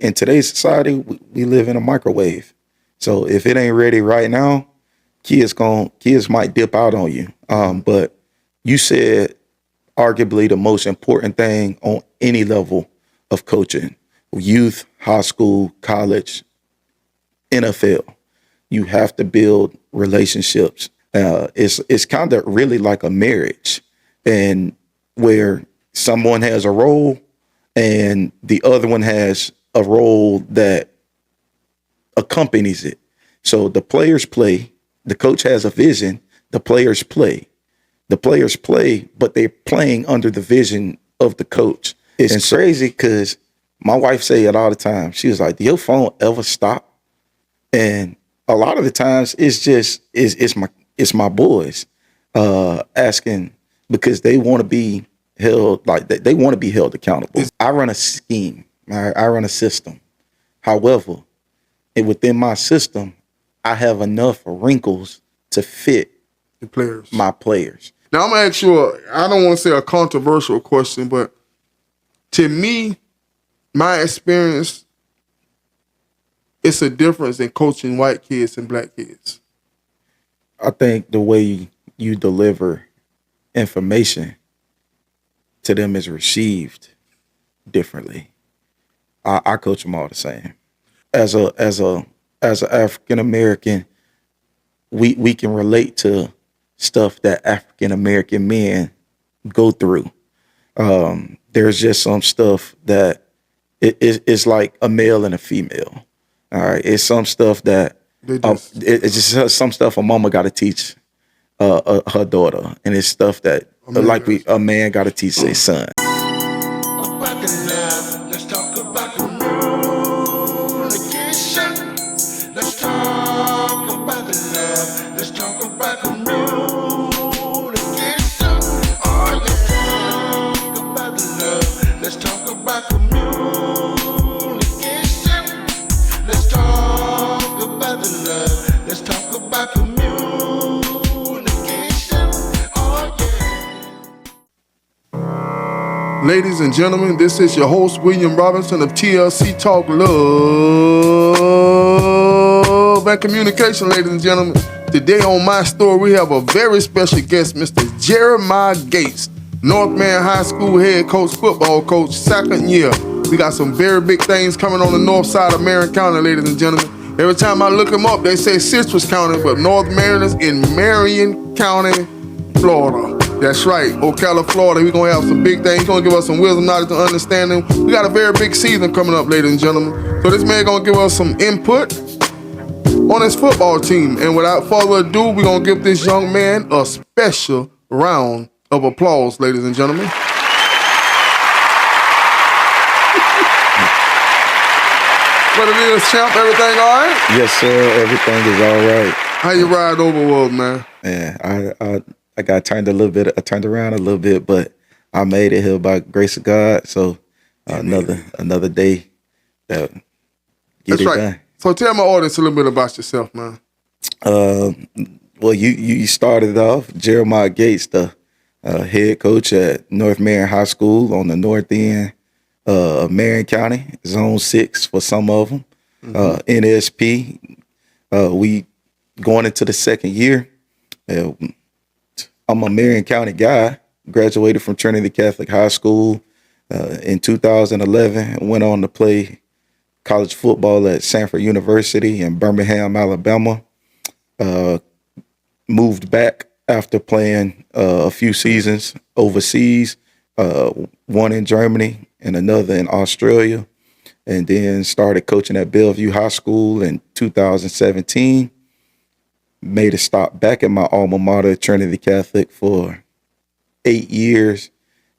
in today's society, we live in a microwave. So if it ain't ready right now, kids might dip out on you. But you said arguably the most important thing on any level of coaching, youth, high school, college, NFL. You have to build relationships. It's kind of really like a marriage, and where someone has a role and the other one has a role that accompanies it. So the players play, the coach has a vision, the players play. The players play, but they're playing under the vision of the coach. It's crazy because my wife say it all the time. She was like, "Do your phone ever stop?" And a lot of the times it's my boys asking because they want to be held like they want to be held accountable. I run a scheme. I run a system. However, within my system, I have enough wrinkles to fit the players. My players. Now I'm gonna ask you I don't want to say a controversial question, but to me, my experience, it's a difference in coaching white kids and black kids. I think the way you deliver information to them is received differently. I coach them all the same. As an African American, we can relate to stuff that African American men go through. There's just some stuff that it's like a male and a female. All right, it's some stuff that it's just some stuff a mama got to teach her daughter, and it's stuff that a man got to teach his son. Let's talk about communication. Let's talk about the love. Let's talk about communication. Oh yeah, talk about the love. Let's talk about communication. Let's talk about the love. Let's talk about communication. Oh yeah. Ladies and gentlemen, this is your host, William Robinson of TLC Talk Love and Communication, ladies and gentlemen. Today on my story, we have a very special guest, Mr. Jeremiah Gates, North Marion High School head coach, football coach, second year. We got some very big things coming on the north side of Marion County, ladies and gentlemen. Every time I look him up, they say Citrus County, but North Marion is in Marion County, Florida. That's right, Ocala, Florida. We're going to have some big things. He's going to give us some wisdom, knowledge, and understanding. We got a very big season coming up, ladies and gentlemen. So this man going to give us some input on his football team. And without further ado, we're going to give this young man a special round of applause, ladies and gentlemen. What it is, champ? Everything all right? Yes, sir. Everything is all right. How you ride over, world, man? Yeah, I got turned around a little bit, but I made it here by grace of God. So another day that get That's it right. done. So tell my audience a little bit about yourself, man. Well, you started off Jeremiah Gates, the head coach at North Marion High School on the north end of Marion County, Zone 6 for some of them. NSP, we going into the second year. I'm a Marion County guy, graduated from Trinity Catholic High School in 2011, went on to play college football at Sanford University in Birmingham, Alabama. Moved back after playing a few seasons overseas, one in Germany and another in Australia, and then started coaching at Bellevue High School in 2017. Made a stop back at my alma mater, Trinity Catholic, for 8 years.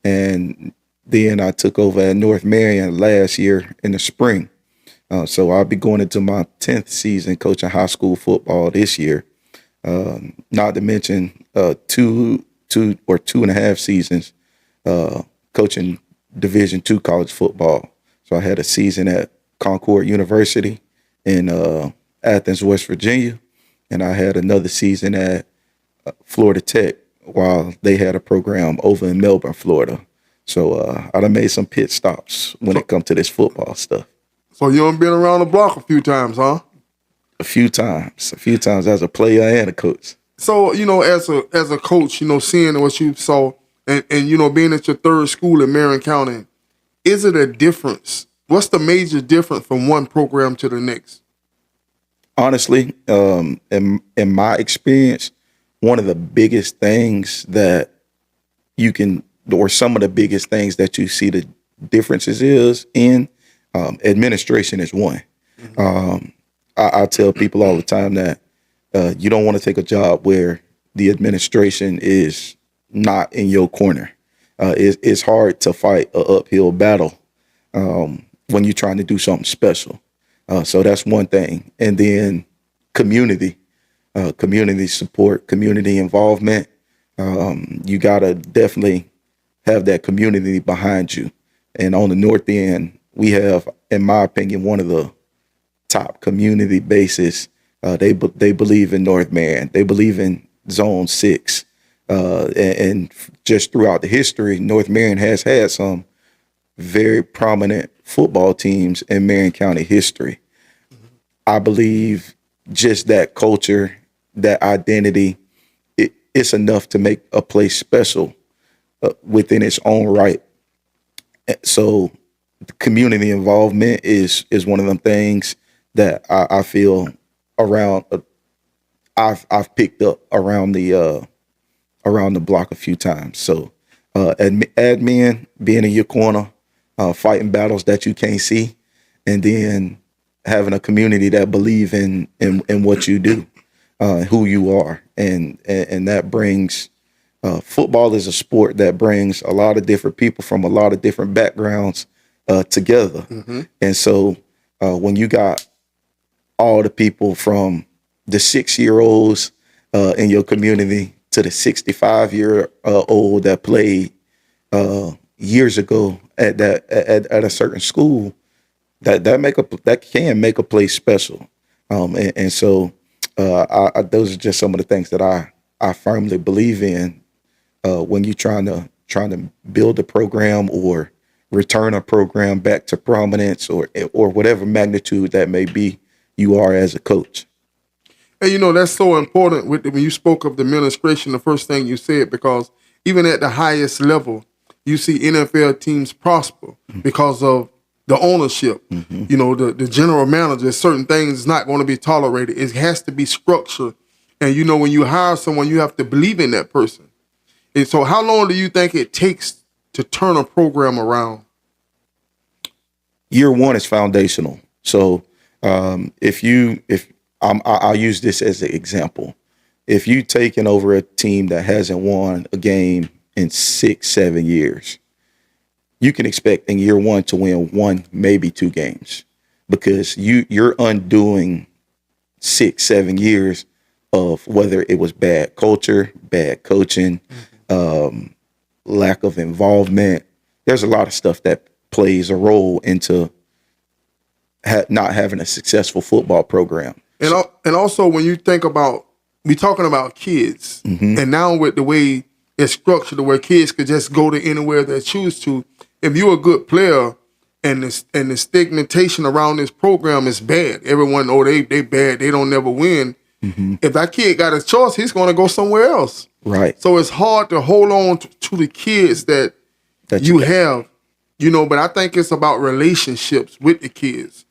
And then I took over at North Marion last year in the spring. So I'll be going into my 10th season coaching high school football this year. Not to mention 2.5 seasons coaching Division II college football. So I had a season at Concord University in Athens, West Virginia. And I had another season at Florida Tech while they had a program over in Melbourne, Florida. So I done made some pit stops when it comes to this football stuff. So you done been around the block a few times, huh? A few times as a player and a coach. So, as a coach, seeing what you saw and being at your third school in Marion County, is it a difference? What's the major difference from one program to the next? Honestly, in my experience, one of the biggest things that you can, or some of the biggest things that you see the differences is in administration is one. I tell people all the time that you don't want to take a job where the administration is not in your corner. It's hard to fight an uphill battle when you're trying to do something special. So that's one thing. And then community support, community involvement. You got to definitely have that community behind you. And on the north end, we have, in my opinion, one of the top community bases. They believe in North Marion. They believe in Zone 6. And just throughout the history, North Marion has had some very prominent football teams in Marion County history. I believe just that culture, that identity, it's enough to make a place special within its own right. So community involvement is one of them things that I feel around. I've picked up around the block a few times. So admin, being in your corner, fighting battles that you can't see, and then having a community that believe in what you do, who you are, and that brings. Football is a sport that brings a lot of different people from a lot of different backgrounds together. And so when you got all the people from the 6-year-olds in your community to the 65-year-old that played years ago at a certain school, that can make a place special. And so those are just some of the things that I firmly believe in. When you're trying to build a program or return a program back to prominence or whatever magnitude that may be, you are as a coach. And that's so important when you spoke of the administration, the first thing you said, because even at the highest level, you see NFL teams prosper because of the ownership. The general manager, certain things is not going to be tolerated. It has to be structured. And when you hire someone, you have to believe in that person. And so how long do you think it takes to turn a program around? Year one is foundational. So I'll use this as an example. If you taking over a team that hasn't won a game in 6-7 years, you can expect in year one to win 1, maybe 2 games, because you're undoing 6-7 years of whether it was bad culture, bad coaching, lack of involvement. There's a lot of stuff that plays a role into not having a successful football program. And also when you think about, we talking about kids, and now with the way it's structured, where kids could just go to anywhere they choose to, if you're a good player and the stigmatization around this program is bad, everyone they bad, they don't never win. If that kid got a choice, he's going to go somewhere else. Right. So it's hard to hold on to the kids that you have, but I think it's about relationships with the kids.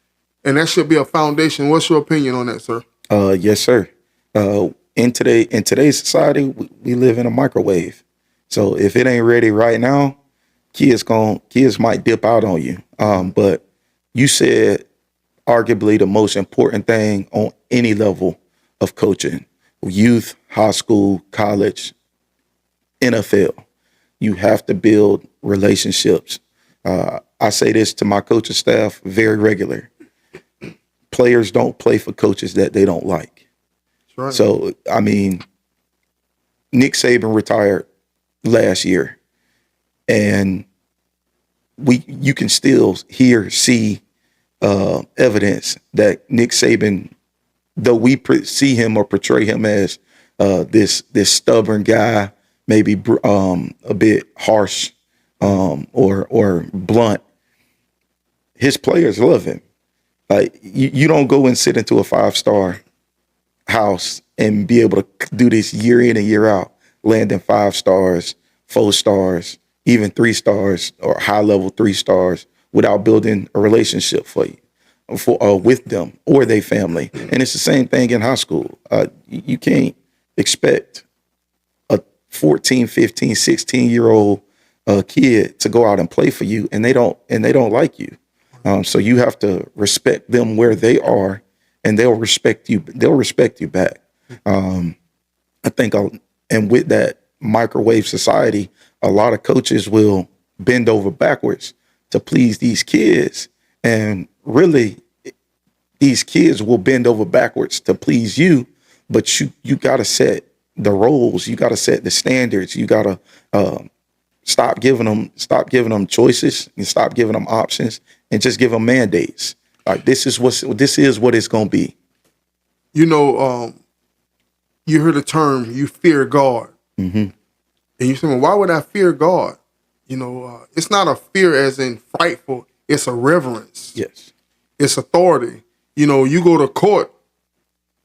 And that should be a foundation. What's your opinion on that, sir? Yes, sir. In today's society, we live in a microwave. So if it ain't ready right now, kids might dip out on you. But you said arguably the most important thing on any level of coaching, youth, high school, college, NFL. You have to build relationships. I say this to my coaching staff very regular. Players don't play for coaches that they don't like. That's right. So, I mean, Nick Saban retired last year, and you can still see evidence that Nick Saban, though we see him or portray him as this stubborn guy, maybe a bit harsh or blunt, his players love him. Like you don't go and sit into a 5-star house and be able to do this year in and year out, landing 5 stars, 4 stars, even 3 stars or high level 3 stars without building a relationship with them or their family. And it's the same thing in high school. You can't expect a 14, 15, 16-year-old kid to go out and play for you and they don't like you. So you have to respect them where they are, and they'll respect you. They'll respect you back. I think, and with that microwave society, a lot of coaches will bend over backwards to please these kids, and really, these kids will bend over backwards to please you. But you got to set the roles. You got to set the standards. You got to stop giving them choices and stop giving them options, and just give them mandates. Like this is what it's gonna be. You know, you heard the term "you fear God," and you say, "Well, why would I fear God?" You know, it's not a fear as in frightful. It's a reverence. Yes, it's authority. You know, you go to court,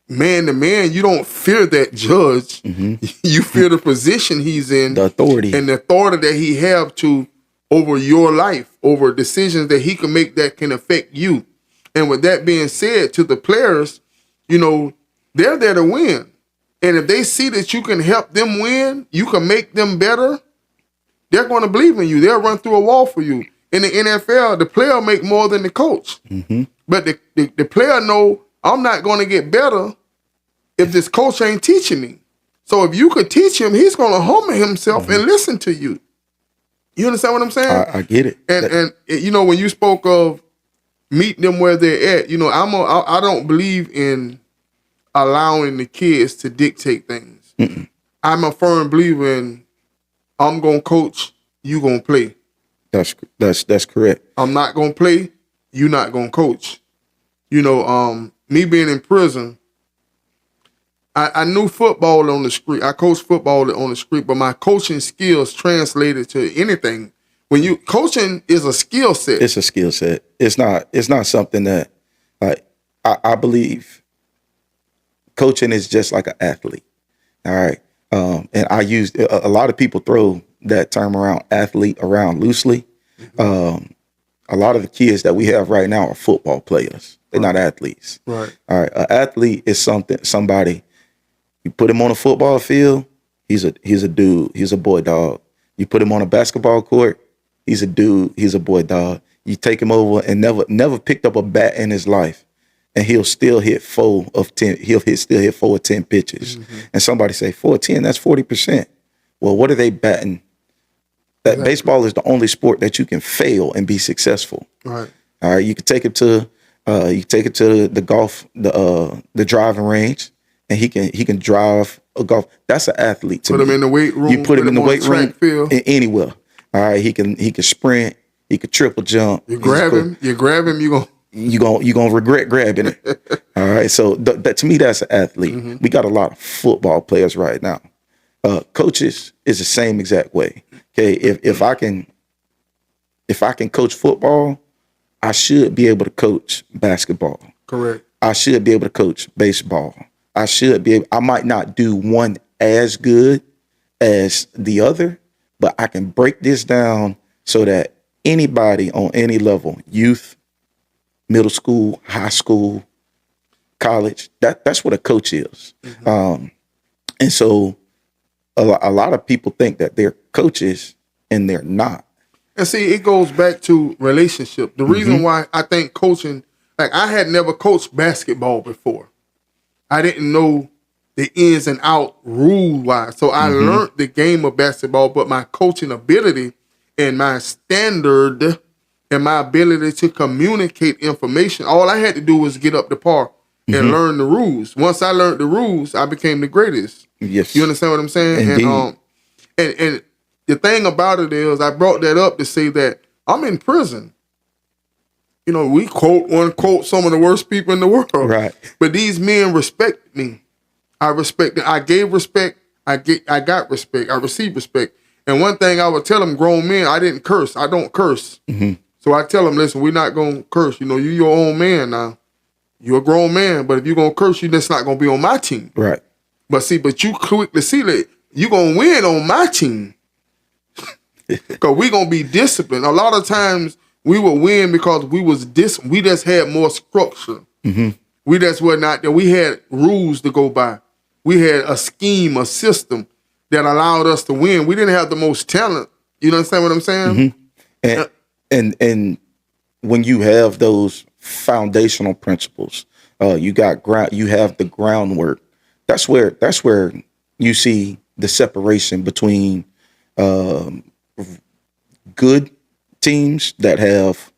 man to man. You don't fear that judge. You fear the position he's in, the authority, and the authority that he have to over your life, over decisions that he can make that can affect you. And with that being said, to the players, you know, they're there to win. And if they see that you can help them win, you can make them better, they're going to believe in you. They'll run through a wall for you. In the NFL, the player make more than the coach. But the player know, I'm not going to get better if this coach ain't teaching me. So if you could teach him, he's going to humble himself and listen to you. You understand what I'm saying? I get it. And you know, when you spoke of meet them where they're at, you know, I don't believe in allowing the kids to dictate things. I'm a firm believer in I'm gonna coach, you gonna play. That's correct. I'm not gonna play, you not gonna coach. You know, me being in prison, I knew football on the street. I coached football on the street, but my coaching skills translated to anything. When you coaching is a skill set. It's a skill set. It's not something that, like, I believe coaching is just like an athlete. All right. And I use a lot of people throw that term athlete around loosely. A lot of the kids that we have right now are football players. They're not athletes. Right. All right. An athlete is somebody. You put him on a football field, he's a dude. He's a boy dog. You put him on a basketball court, he's a dude. He's a boy dog. You take him over and never picked up a bat in his life, and he'll still hit 4 of 10. He'll still hit 4 of 10 pitches. And somebody say 4 of 10. That's 40%. Well, what are they batting? That baseball is the only sport that you can fail and be successful. Right. All right. You can take it to the golf, the driving range, and he can drive a golf. That's an athlete to me. Put him in the weight room. You put him in the weight room field. Anywhere. All right. He can sprint. He can triple jump. You grab him. You're gonna regret grabbing it. All right. So that to me, that's an athlete. We got a lot of football players right now. Coaches is the same exact way. Okay. If I can coach football, I should be able to coach basketball. Correct. I should be able to coach baseball. I might not do one as good as the other, but I can break this down so that anybody on any level, youth, middle school, high school, college, that's what a coach is. And so a lot of people think that they're coaches and they're not. And see, it goes back to relationship. The reason why I think coaching, like I had never coached basketball before. I didn't know the ins and out rule-wise. So I learned the game of basketball, but my coaching ability and my standard and my ability to communicate information, all I had to do was get up to par and learn the rules. Once I learned the rules, I became the greatest. Yes. You understand what I'm saying? Indeed. And the thing about it is, I brought that up to say that I'm in prison. You know, we quote some of the worst people in the world. Right. But these men respect me. I respect them. I gave respect. I got respect. I received respect. And one thing I would tell them, grown men, I didn't curse. I don't curse. So So I tell them, listen, we're not gonna curse. You know, you your own man now. You're a grown man, but if you're gonna curse, you that's not gonna be on my team. Right. But you quick to see that you gonna win on my team. Cause we gonna be disciplined. A lot of times we will win because we just had more structure. Mm-hmm. We just were not there. We had rules to go by. We had a scheme, a system that allowed us to win. We didn't have the most talent. You understand what I'm saying? Mm-hmm. And when you have those foundational principles, you have the groundwork. That's where you see the separation between good teams that have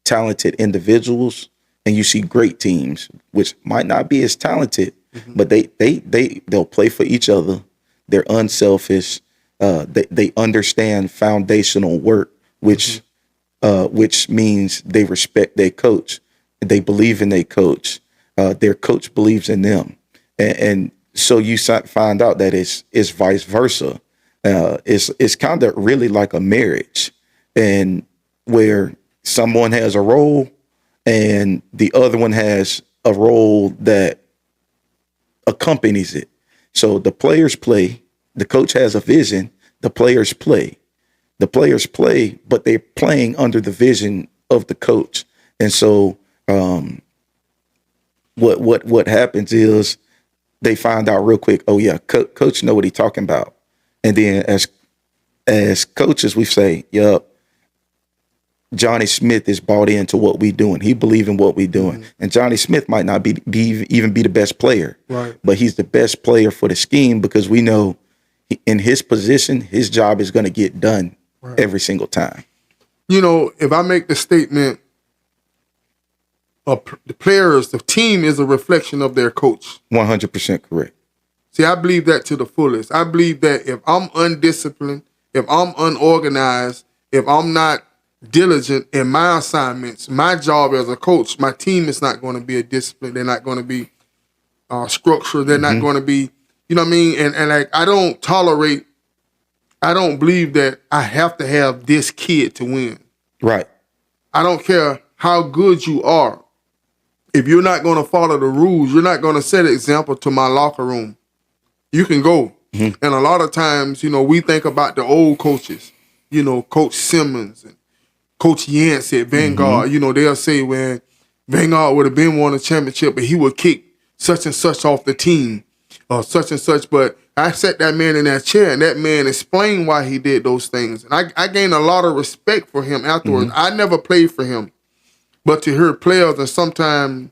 talented individuals, and you see great teams which might not be as talented, but they'll play for each other. They're unselfish. They understand foundational work, which means they respect their coach. They believe in their coach. Their coach believes in them, and so you find out that it's vice versa. It's kind of really like a marriage, and where someone has a role and the other one has a role that accompanies it. So the players play, the coach has a vision, the players play. The players play, but they're playing under the vision of the coach. And so what happens is they find out real quick, oh yeah, coach know what he's talking about. And then as coaches, we say, yup, Johnny Smith is bought into what we doing. He believe in what we doing. Mm-hmm. And Johnny Smith might not even be the best player, right? But he's the best player for the scheme because we know in his position, his job is going to get done every single time. You know, if I make the statement, the players, the team is a reflection of their coach. 100% correct. See, I believe that to the fullest. I believe that if I'm undisciplined, if I'm unorganized, if I'm not diligent in my assignments, my job as a coach, my team is not going to be a discipline. They're not going to be structured. They're not going to be, you know what I mean? And like, I don't believe that I have to have this kid to win. Right. I don't care how good you are. If you're not going to follow the rules, you're not going to set an example to my locker room. You can go. Mm-hmm. And a lot of times, you know, we think about the old coaches, you know, Coach Simmons and Coach Yancey at Vanguard. Mm-hmm. You know, they'll say when Vanguard would have been won a championship, but he would kick such and such off the team or such and such. But I sat that man in that chair and that man explained why he did those things. And I gained a lot of respect for him afterwards. Mm-hmm. I never played for him, but to hear players and sometimes,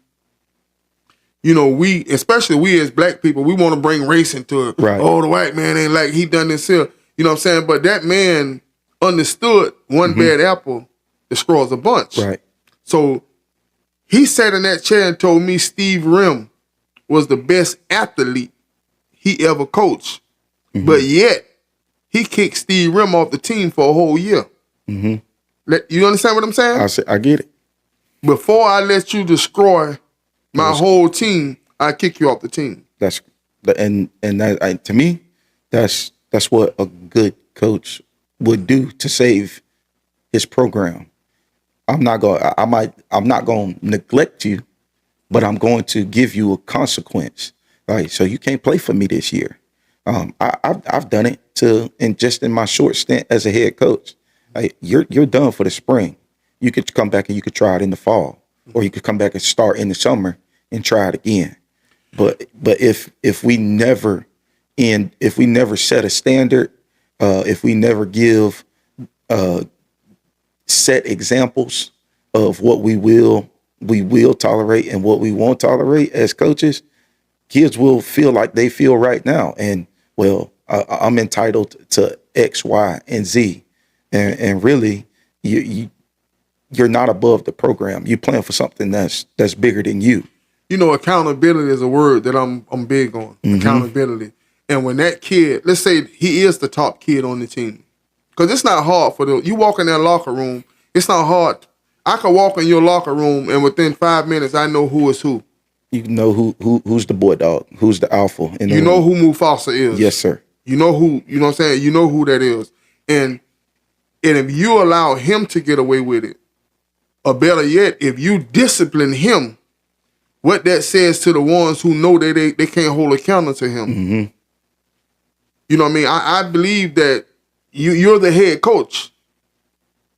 you know, especially we as black people, we want to bring race into it. Right. Oh, the white man ain't like he done this here. You know what I'm saying? But that man understood one bad apple destroys a bunch. Right. So he sat in that chair and told me Steve Rim was the best athlete he ever coached. Mm-hmm. But yet, he kicked Steve Rim off the team for a whole year. Mm-hmm. You understand what I'm saying? I get it. Before I let you destroy my whole team, I kick you off the team. To me, that's what a good coach would do to save his program. I'm not going to neglect you, but I'm going to give you a consequence. Right? So you can't play for me this year. I've done it in my short stint as a head coach. You're done for the spring. You could come back and you could try it in the fall, or you could come back and start in the summer and try it again. But if we never set a standard, if we never give set examples of what we will tolerate and what we won't tolerate as coaches, kids will feel like they feel right now. And well, I'm entitled to X, Y, and Z. And really you're not above the program. You're playing for something that's bigger than you. You know, accountability is a word that I'm big on. Mm-hmm. Accountability. And when that kid, let's say he is the top kid on the team, because it's not hard you walk in that locker room, it's not hard. I could walk in your locker room and within 5 minutes, I know who is who. You know who's the boy dog, who's the alpha. You know who Mufasa is. Yes, sir. You know who, you know what I'm saying? You know who that is. And if you allow him to get away with it, or better yet, if you discipline him, what that says to the ones who know that they can't hold a candle to him. Mm-hmm. You know what I mean? I believe that you're the head coach.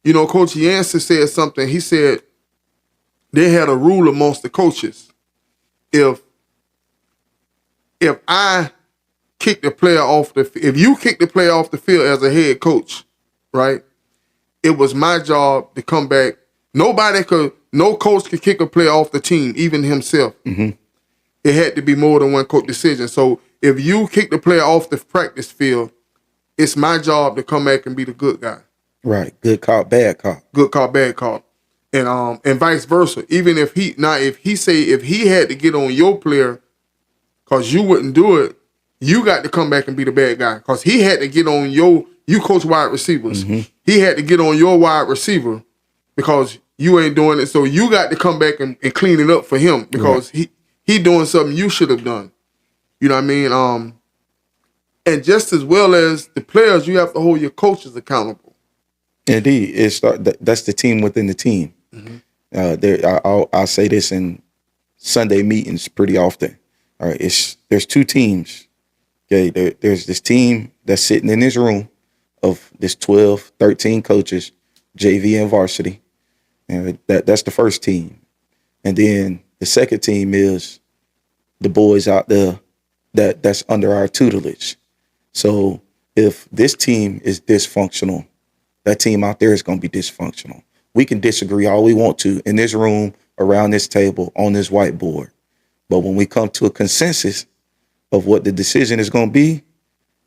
You know, Coach Yancey said something. He said they had a rule amongst the coaches. If I kick the player off if you kick the player off the field as a head coach, right? It was my job to come back. No coach could kick a player off the team, even himself. Mm-hmm. It had to be more than one coach decision. So if you kick the player off the practice field, it's my job to come back and be the good guy. Right. Good cop, bad cop. Good cop, bad cop. And vice versa. Even if he had to get on your player because you wouldn't do it, you got to come back and be the bad guy. Because he had to get on you coach wide receivers. Mm-hmm. He had to get on your wide receiver because you ain't doing it. So you got to come back and clean it up for him because he doing something you should have done. You know what I mean? And just as well as the players, you have to hold your coaches accountable. Indeed. That's the team within the team. Mm-hmm. I'll say this in Sunday meetings pretty often. All right, there's two teams. Okay, there's this team that's sitting in this room of this 12, 13 coaches, JV and varsity. And that's the first team. And then the second team is the boys out there that's under our tutelage. So if this team is dysfunctional, that team out there is going to be dysfunctional. We can disagree all we want to in this room, around this table, on this whiteboard. But when we come to a consensus of what the decision is going to be,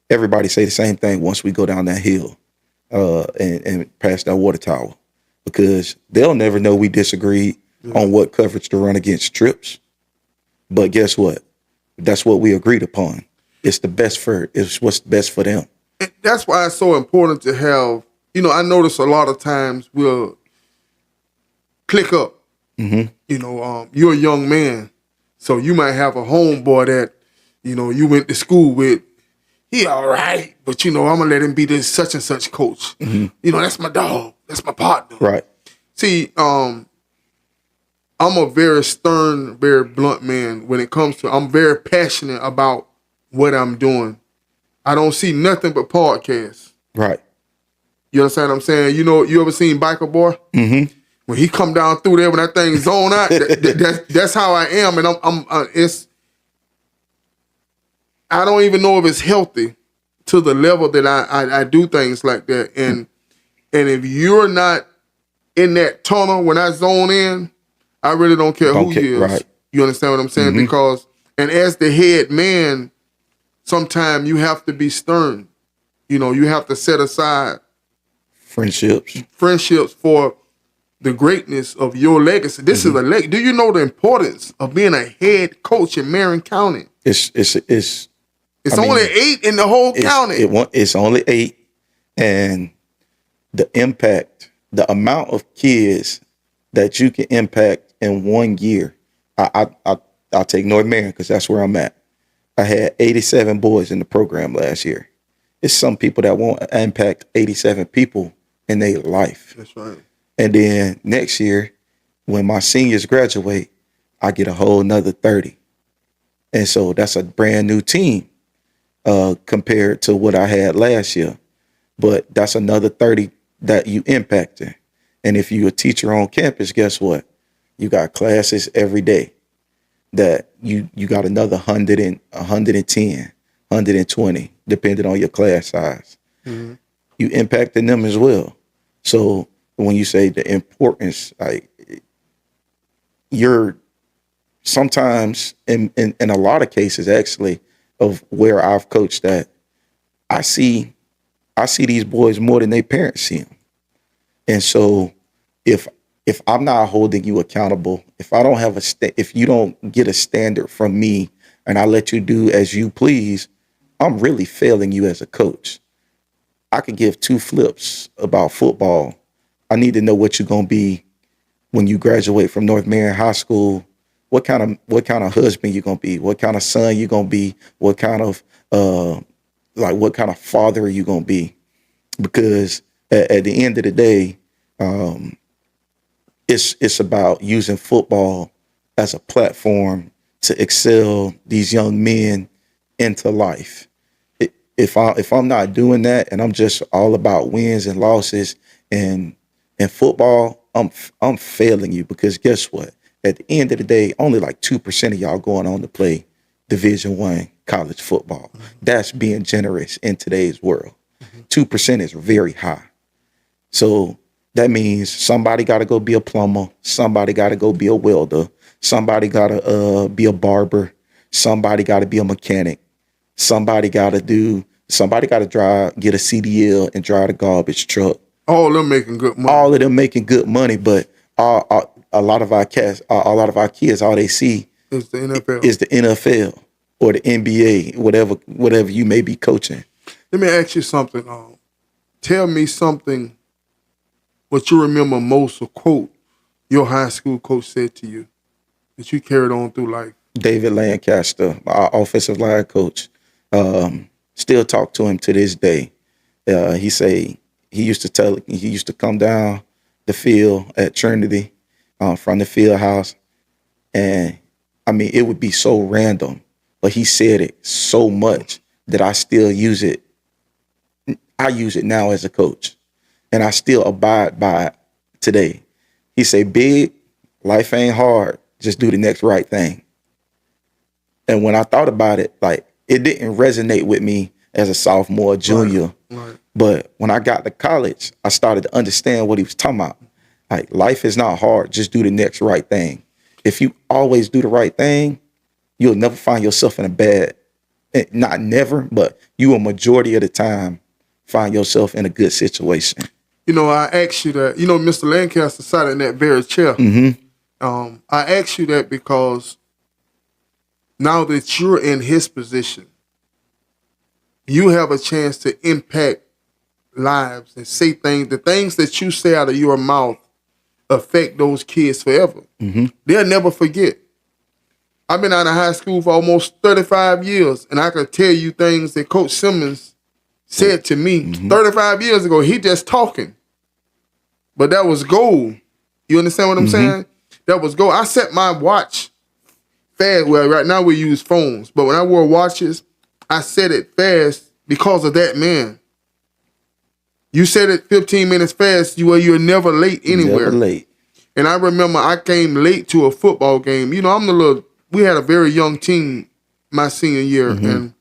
everybody say the same thing once we go down that hill and past that water tower. Because they'll never know we disagreed on what coverage to run against trips. But guess what? That's what we agreed upon. It's what's best for them. And that's why it's so important to have, I notice a lot of times we'll click up. Mm-hmm. You're a young man, so you might have a homeboy that, you went to school with. He all right, but I'm gonna let him be this such and such coach. Mm-hmm. That's my dog. That's my partner. Right. See, I'm a very stern, very blunt man when it comes to. I'm very passionate about what I'm doing. I don't see nothing but podcasts. Right. You understand what I'm saying? You ever seen Biker Boy? Mm-hmm. When he come down through there, when that thing zone out, that's how I am, and I don't even know if it's healthy to the level that I do things like that. And if you're not in that tunnel when I zone in, I really don't care who you is. Right. You understand what I'm saying? Mm-hmm. Because, and as the head man, sometimes you have to be stern. You have to set aside friendships for the greatness of your legacy. This is a legacy. Do you know the importance of being a head coach in Marion County? It's only 8 in the whole county. It's only 8, and the impact, the amount of kids that you can impact in 1 year. I'll take North Marion because that's where I'm at. I had 87 boys in the program last year. It's some people that won't impact 87 people in their life. That's right. And then next year, when my seniors graduate, I get a whole nother 30. And so that's a brand new team compared to what I had last year. But that's another 30 that you impacted. And if you're a teacher on campus, guess what? You got classes every day that you got another 100 and 110, 120, depending on your class size. Mm-hmm. You impacting them as well. So when you say the importance, you're sometimes in a lot of cases actually of where I've coached at, I see these boys more than their parents see them. And so if I'm not holding you accountable, if I don't have if you don't get a standard from me and I let you do as you please, I'm really failing you as a coach. I could give 2 flips about football. I need to know what you're going to be when you graduate from North Marion High School. What kind of husband you're going to be? What kind of son you're going to be? What kind of father are you going to be? Because at the end of the day, it's about using football as a platform to excel these young men into life. If I'm not doing that and I'm just all about wins and losses and football, I'm failing you, because guess what? At the end of the day, only like 2% of y'all going on to play Division I college football. That's being generous in today's world. 2% is very high. So that means somebody got to go be a plumber, somebody got to go be a welder, somebody got to be a barber, somebody got to be a mechanic, somebody got to drive, get a CDL and drive a garbage truck. All of them making good money. All of them making good money, but a lot of our kids, all they see It's the NFL. is the NFL or the NBA, whatever you may be coaching. Let me ask you something. Tell me something, what you remember most, a quote your high school coach said to you that you carried on through life. David Lancaster, our offensive line coach, still talk to him to this day. He used to come down the field at Trinity from the field house, and I mean, it would be so random, but he said it so much that I still use it. I use it now as a coach, and I still abide by it today. He say, "Big, life ain't hard. Just do the next right thing." And when I thought about it, like, it didn't resonate with me as a sophomore, junior. Right. But when I got to college, I started to understand what he was talking about. Like, life is not hard. Just do the next right thing. If you always do the right thing, you'll never find yourself in a bad, not never, but you a majority of the time find yourself in a good situation. You know, I asked you that. You know, Mr. Lancaster sat in that very chair. Mm-hmm. I asked you that because now that you're in his position, you have a chance to impact lives and say things. The things that you say out of your mouth affect those kids forever. Mm-hmm. They'll never forget. I've been out of high school for almost 35 years, and I can tell you things that Coach Simmons said to me 35 years ago. He just talking. But that was gold. You understand what I'm saying? That was gold. I set my watch fast. Well, right now we use phones, but when I wore watches, I set it fast because of that man. You set it 15 minutes fast, you're never late anywhere. Never late. And I remember I came late to a football game. You know, we had a very young team my senior year, and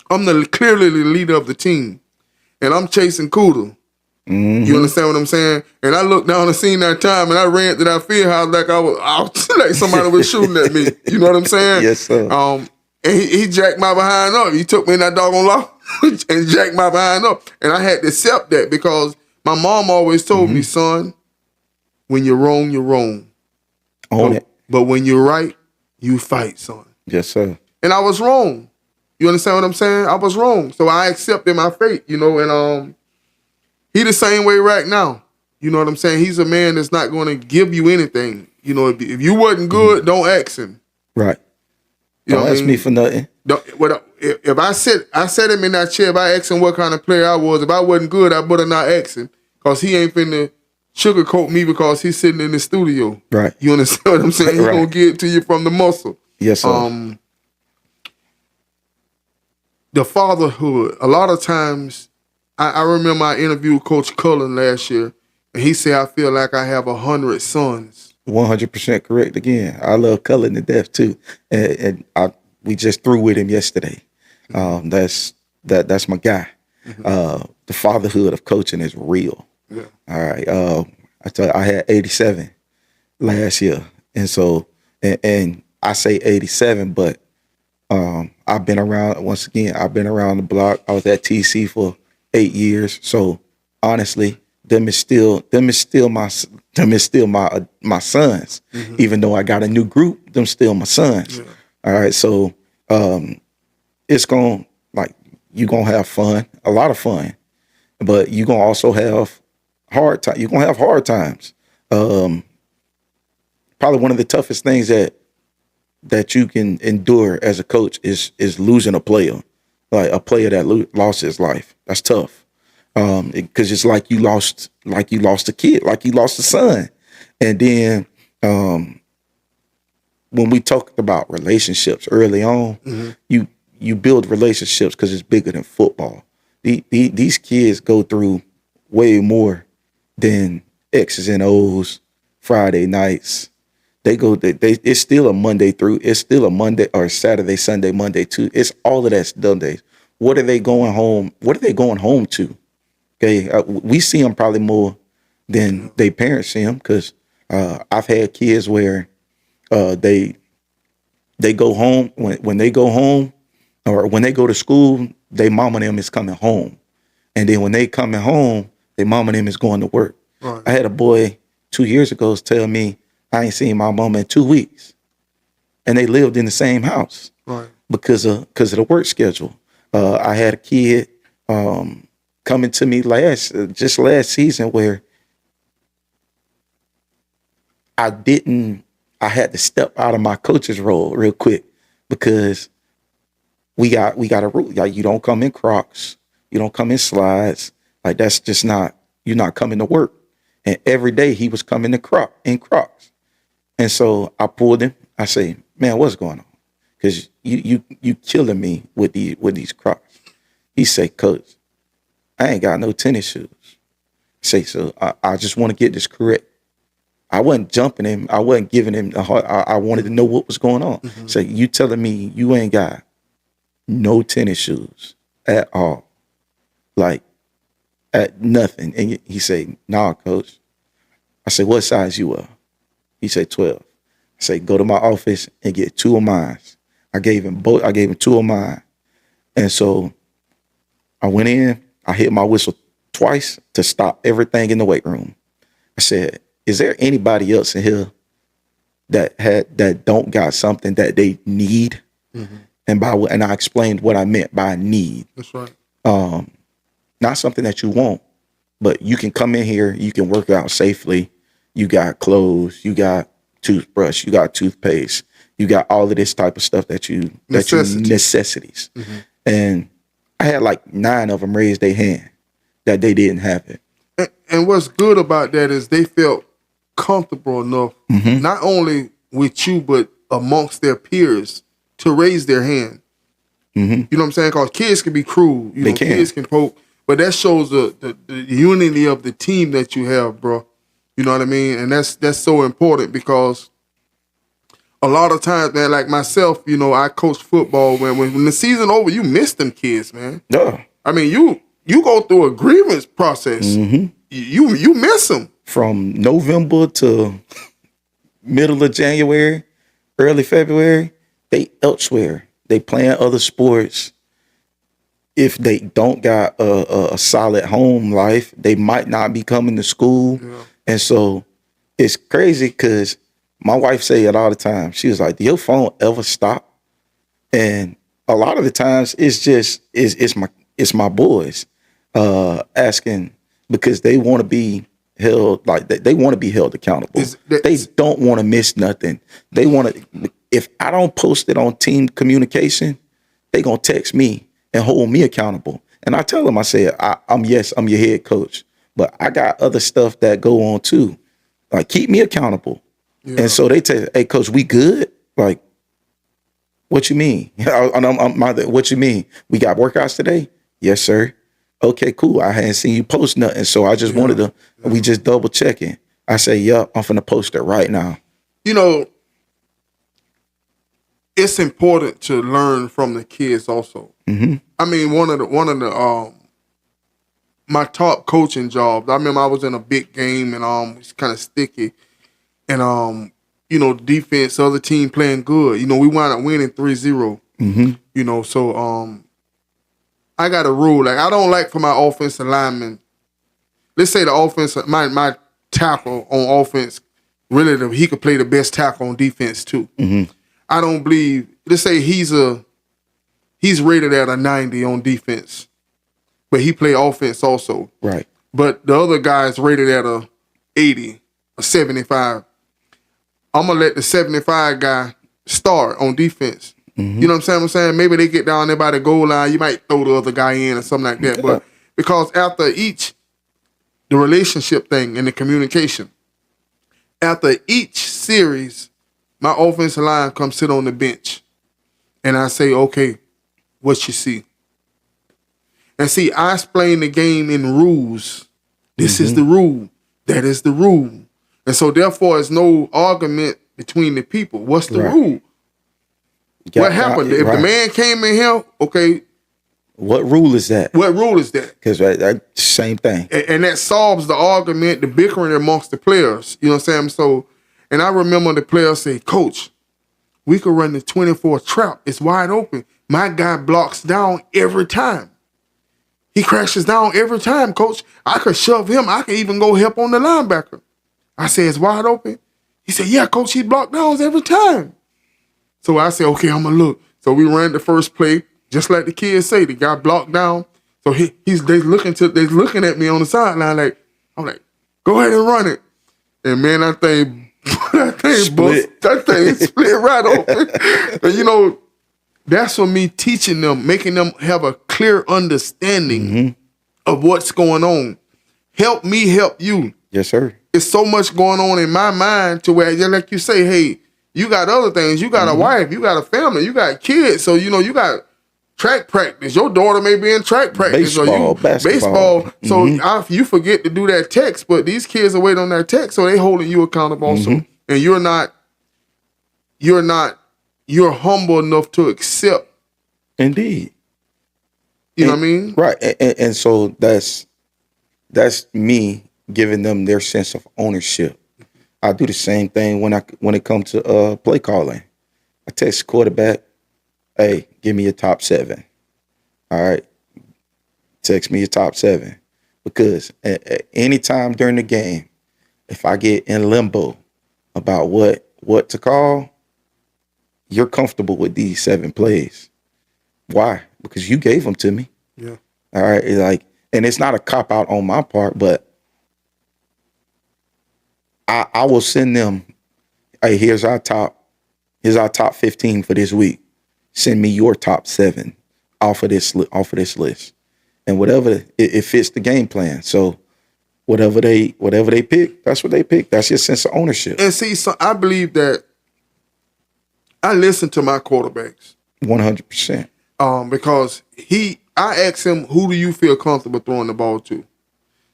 I'm clearly the leader of the team. And I'm chasing Cooter. You understand what I'm saying? And I looked down and seen that time, and I ran to that field house like I was like somebody was shooting at me. You know what I'm saying? Yes, sir. And he jacked my behind up. He took me in that doggone lock and jacked my behind up. And I had to accept that because my mom always told me, son, when you're wrong, you're wrong. Own it. But when you're right, you fight, son. Yes, sir. And I was wrong. You understand what I'm saying? I was wrong. So I accepted my fate, you know, and he the same way right now. You know what I'm saying? He's a man that's not going to give you anything. You know, if you wasn't good, don't ask him. Right. You know Don't ask me for nothing. If I set him in that chair, if I asked him what kind of player I was, if I wasn't good, I better not ask him, because he ain't finna sugarcoat me because he's sitting in the studio. Right. You understand what I'm saying? He's gonna give it to you from the muscle. Yes, sir. The fatherhood. A lot of times, I remember I interviewed Coach Cullen last year, and he said, I feel like I have 100 sons. 100% correct again. I love Cullen to death too, and we just threw with him yesterday. That's my guy. The fatherhood of coaching is real. Yeah. All right. I tell you, I had 87 last year, and so and I say 87, but I've been around. Once again, I've been around the block. I was at TC for 8 years, so honestly, them is still my sons. Even though I got a new group, them still my sons. Yeah. All right, so it's you're gonna have fun, a lot of fun, but you're gonna also have hard time. You're gonna have hard times. Probably one of the toughest things that you can endure as a coach is losing a player, like a player that lost his life. That's tough. Because it's like you lost a kid, like you lost a son. And then when we talked about relationships early on, you build relationships because it's bigger than football. These kids go through way more than X's and O's, Friday nights. It's still a Monday through, it's still a Monday or Saturday, Sunday, Monday too. It's all of that done days. What are they going home? What are they going home to? Okay. We see them probably more than they parents see them because I've had kids where they go home when they go home or when they go to school, they mom and them is coming home. And then when they coming home, they mom and them is going to work. Right. I had a boy 2 years ago tell me I ain't seen my mama in 2 weeks. And they lived in the same house. Right. Because of the work schedule. I had a kid coming to me last season where I had to step out of my coach's role real quick because we got a rule. Like, you don't come in Crocs, you don't come in slides. Like, that's just not, you're not coming to work. And every day he was coming in Crocs. And so I pulled him. I say, man, what's going on? Because you killing me with these Crocs. He say, Coach, I ain't got no tennis shoes. Say, so I just want to get this correct. I wasn't jumping him. I wasn't giving him the heart. I wanted to know what was going on. Mm-hmm. So you telling me you ain't got no tennis shoes at all, like at nothing? And he say, nah, Coach. I say, what size you are? He say 12. I say, go to my office and get 2 of mine. I gave him 2 of mine. And so I went in, I hit my whistle twice to stop everything in the weight room. I said, is there anybody else in here that don't got something that they need? Mm-hmm. And I explained what I meant by need. That's right. Not something that you want, but you can come in here, you can work out safely. You Mm-hmm. got clothes, you got toothbrush, you got toothpaste, you got all of this type of stuff necessities. Mm-hmm. And I had like 9 of them raise their hand that they didn't have it. And what's good about that is they felt comfortable enough, not only with you, but amongst their peers to raise their hand. Mm-hmm. You know what I'm saying? Because kids can be cruel. Kids can poke. But that shows the unity of the team that you have, bro. You know what I mean? And that's so important because a lot of times, man, like myself, I coach football. When the season over, you miss them kids, man. Yeah. I mean, you go through a grievance process. Mm-hmm. You miss them. From November to middle of January, early February, they elsewhere. They playing other sports. If they don't got a solid home life, they might not be coming to school. Yeah. And so it's crazy because my wife say it all the time. She was like, do your phone ever stop? And a lot of the times it's my boys asking because they want to be held, like they want to be held accountable. They don't want to miss nothing. They want to, if I don't post it on team communication, they gonna text me and hold me accountable. And I tell them, I say, I'm your head coach, but I got other stuff that go on too. Like, keep me accountable. Yeah. And so they tell, hey, Coach, we good? Like, what you mean? What you mean? We got workouts today? Yes, sir. Okay, cool. I hadn't seen you post nothing, so I just wanted to, we just double checking. I say, yup, I'm finna post it right now. It's important to learn from the kids also. Mm-hmm. I mean, one of the my top coaching jobs, I remember I was in a big game and it's kind of sticky. And defense, other team playing good. We wound up winning 3-0. Mm-hmm. So I got a rule. Like, I don't like for my offensive lineman. Let's say the offense, my tackle on offense, really he could play the best tackle on defense too. Mm-hmm. I don't believe. Let's say he's rated at a 90 on defense, but he play offense also. Right. But the other guy's rated at a 80, a 75. I'm gonna let the 75 guy start on defense. Mm-hmm. You know what I'm saying? Maybe they get down there by the goal line. You might throw the other guy in or something like that. Yeah. But because after the relationship thing and the communication, After each series, my offensive line comes sit on the bench. And I say, okay, what you see? And see, I explain the game in rules. This is the rule. That is the rule. And so therefore, there's no argument between the people. What's the rule? What happened? If the man came in here, okay. What rule is that? What rule is that? Because that same thing. And that solves the argument, the bickering amongst the players. You know what I'm saying? So, and I remember the players say, Coach, we could run the 24 trap. It's wide open. My guy blocks down every time. He crashes down every time, Coach. I could shove him. I could even go help on the linebacker. I said, it's wide open. He said, yeah, Coach, he blocked downs every time. So I said, okay, I'm going to look. So we ran the first play, just like the kids say. The guy blocked down. So they looking at me on the sideline like, I'm like, go ahead and run it. And man, that thing split right open. And you know, that's for me teaching them, making them have a clear understanding of what's going on. Help me help you. Yes, sir. It's so much going on in my mind to where, just like you say, hey, you got other things. You got a wife. You got a family. You got kids. So, you know, you got track practice. Your daughter may be in track practice. Baseball, basketball. So you forget to do that text, but these kids are waiting on that text, so they holding you accountable also. And you're humble enough to accept. Indeed. You know what I mean? Right. And so that's me giving them their sense of ownership. I do the same thing when it comes to play calling. I text the quarterback, hey, give me your top 7. All right. Text me your top 7. Because at any time during the game, if I get in limbo about what to call, you're comfortable with these 7 plays. Why? Because you gave them to me. Yeah. All right. And it's not a cop out on my part, but I will send them, hey, here's our top 15 for this week. Send me your top 7 off of this list. And whatever it fits the game plan. So whatever they pick, that's what they pick. That's your sense of ownership. And see, so I believe that I listen to my quarterbacks. 100%. Because I ask him, who do you feel comfortable throwing the ball to?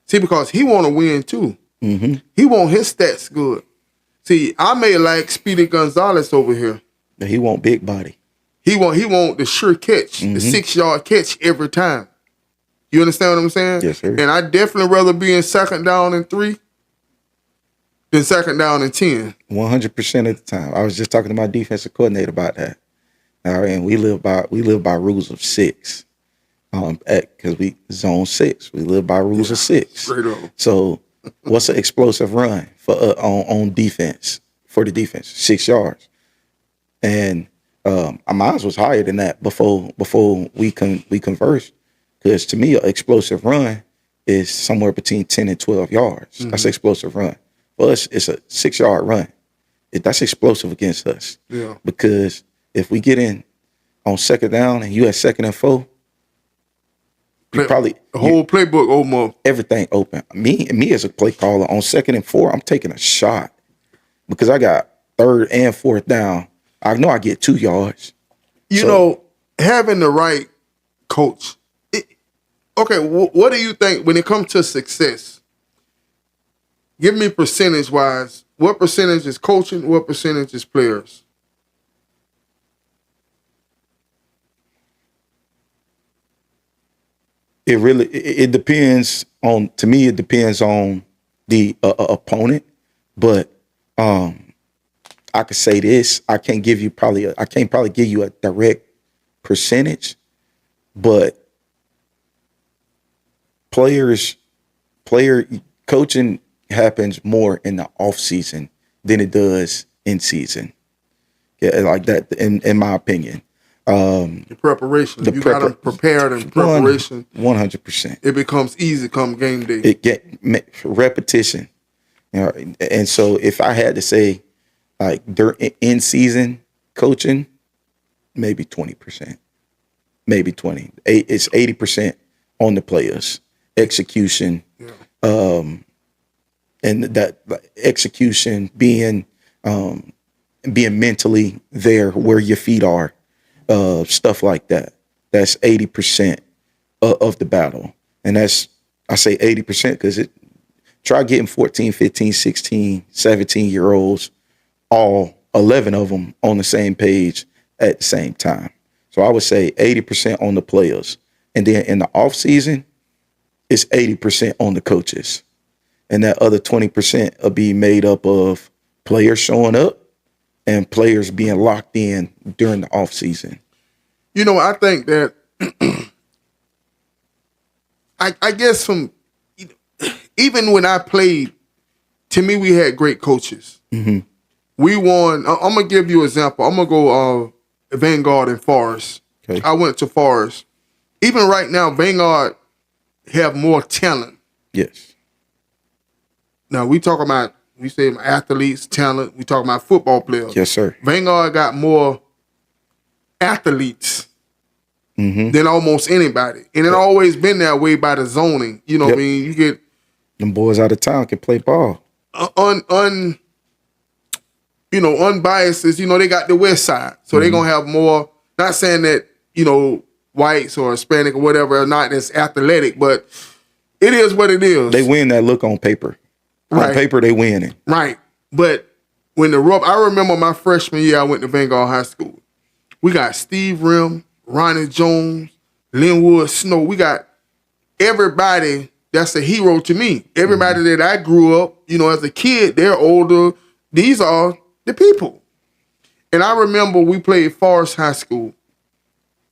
See, because he want to win too. He want his stats good. See, I may like Speedy Gonzalez over here. But he want big body. He want the sure catch, the 6-yard catch every time. You understand what I'm saying? Yes, sir. And I definitely rather be in 2nd down and 3 than 2nd down and 10. 100% of the time. I was just talking to my defensive coordinator about that. All right, and we live by rules of 6. Because we zone 6. We live by rules of 6. Straight up. So what's an explosive run for on defense for the defense? 6 yards. And mine was higher than that before we conversed. Because to me, an explosive run is somewhere between 10 and 12 yards. That's an explosive run. For us, it's a 6-yard run. That's explosive against us. Yeah. Because if we get in on 2nd down and you at 2nd and 4, the whole playbook open. Everything open. Me as a play caller on 2nd and 4, I'm taking a shot because I got 3rd and 4th down. I know I get 2 yards. You know, having the right coach. Okay, what do you think when it comes to success? Give me percentage-wise. What percentage is coaching? What percentage is players? It depends on, to me, it depends on the opponent. But I could say this. I can't probably give you a direct percentage, but player coaching happens more in the off season than it does in season. Yeah, like that in my opinion. The preparation. You got them prepared in preparation. 100%. It becomes easy come game day. It get repetition. You know, and so if I had to say, like in season coaching, maybe 20%, maybe 20. It's 80% on the players. Execution, and that execution being mentally there where your feet are, stuff like that. That's 80% of the battle. And that's, I say 80% because try getting 14, 15, 16, 17-year-olds, all 11 of them on the same page at the same time. So I would say 80% on the players. And then in the off season, it's 80% on the coaches. And that other 20% will be made up of players showing up and players being locked in during the off season. You know, I think that I guess from even when I played, to me, we had great coaches. Mm-hmm. We won. I'm gonna give you an example. I'm gonna go Vanguard and Forest. Okay. I went to Forest. Even right now, Vanguard have more talent. Yes. Now we say athletes, talent. We talk about football players. Yes, sir. Vanguard got more athletes Mm-hmm. than almost anybody, and it always been that way by the zoning. You know, what I mean, you get them boys out of town can play ball. unbiased. You know, they got the West Side, so they're gonna have more. Not saying that whites or Hispanic or whatever are not as athletic, but it is what it is. They win that look on paper. Right. On paper, they winning. Right. But when I remember my freshman year, I went to Vanguard High School. We got Steve Rim, Ronnie Jones, Linwood Snow. We got everybody that's a hero to me. Everybody that I grew up, as a kid, they're older. These are the people. And I remember we played Forest High School.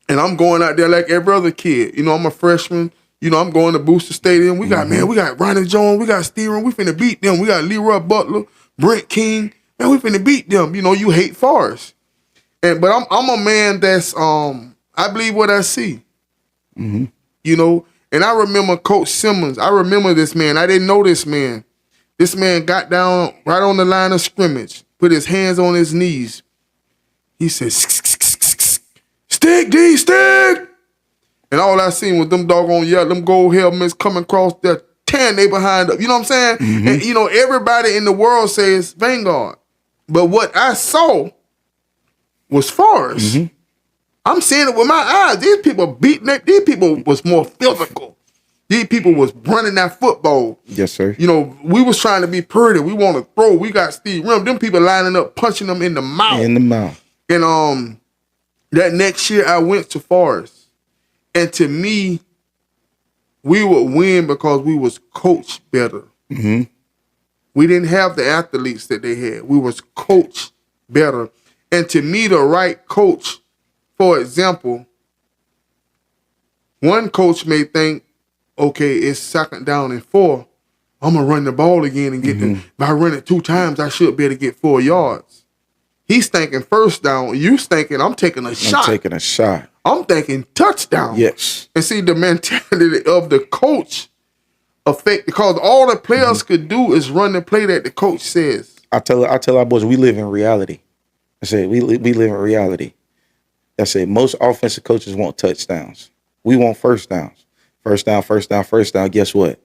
And I'm going out there like every other kid. I'm a freshman. I'm going to Booster Stadium. We got, we got Ronnie Jones. We got Steve Rim. We finna beat them. We got Leroy Butler, Brent King. Man, we finna beat them. You hate Forest. But I'm a man that's I believe what I see. Mm-hmm. And I remember Coach Simmons. I remember this man. I didn't know this man. This man got down right on the line of scrimmage, put his hands on his knees. He said, "Stick, D, stick!" And all I seen was them doggone them gold helmets coming across there, tearing they behind up. You know what I'm saying? Mm-hmm. And everybody in the world says Vanguard. But what I saw was Forest. Mm-hmm. I'm seeing it with my eyes. These people beating it. These people was more physical. These people was running that football. Yes, sir. We was trying to be pretty. We want to throw. We got Steve Rim. Them people lining up, punching them in the mouth. In the mouth. And that next year I went to Forest. And to me, we would win because we was coached better. Mm-hmm. We didn't have the athletes that they had. We was coached better. And to me, the right coach, for example, one coach may think, okay, it's 2nd down and 4. I'm going to run the ball again and get if I run it 2 times, I should be able to get 4 yards. He's thinking 1st down. You thinking, I'm taking a shot. I'm taking a shot. I'm thinking touchdown. Yes. And see, the mentality of the coach affect, because all the players could do is run the play that the coach says. I tell our boys, we live in reality. I said, we live in reality. I said, most offensive coaches want touchdowns. We want 1st downs. 1st down, 1st down, 1st down. Guess what?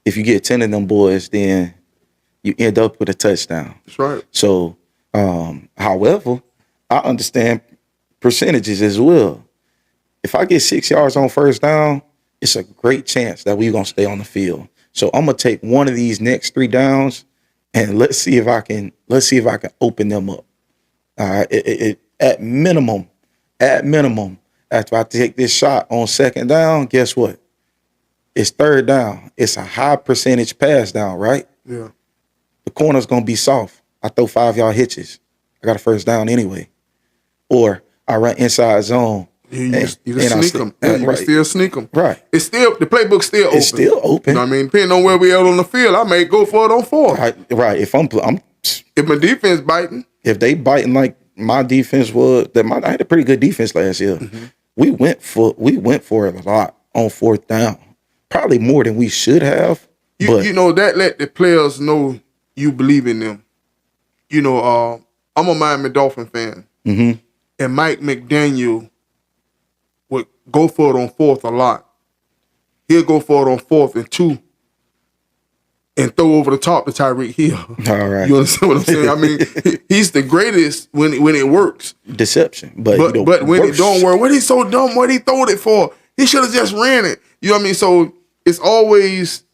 If you get 10 of them boys, then you end up with a touchdown. That's right. So, however, I understand percentages as well. If I get 6 yards on 1st down, it's a great chance that we're gonna stay on the field. So I'm gonna take one of these next 3 downs and let's see if I can open them up. All right. At minimum, after I take this shot on 2nd down, guess what? It's 3rd down. It's a high percentage pass down, right? Yeah. The corner's gonna be soft. I throw 5-yard hitches. I got a 1st down anyway. Or I run inside zone. You can sneak them. You can still sneak them. Right. It's still, the playbook's still open. It's still open. You know what I mean? Depending on where we at on the field, I may go for it on 4. Right. If If my defense biting. If they biting like my defense was, I had a pretty good defense last year. Mm-hmm. We went for it a lot on 4th down. Probably more than we should have. That let the players know you believe in them. I'm a Miami Dolphin fan. Mm-hmm. And Mike McDaniel would go for it on 4th a lot. He'll go for it on 4th and 2. and throw over the top to Tyreek Hill. All right. You understand what I'm saying? I mean, he's the greatest when it works. Deception. But when it don't work, what he so dumb? What he throwed it for? He should have just ran it. You know what I mean? So it's always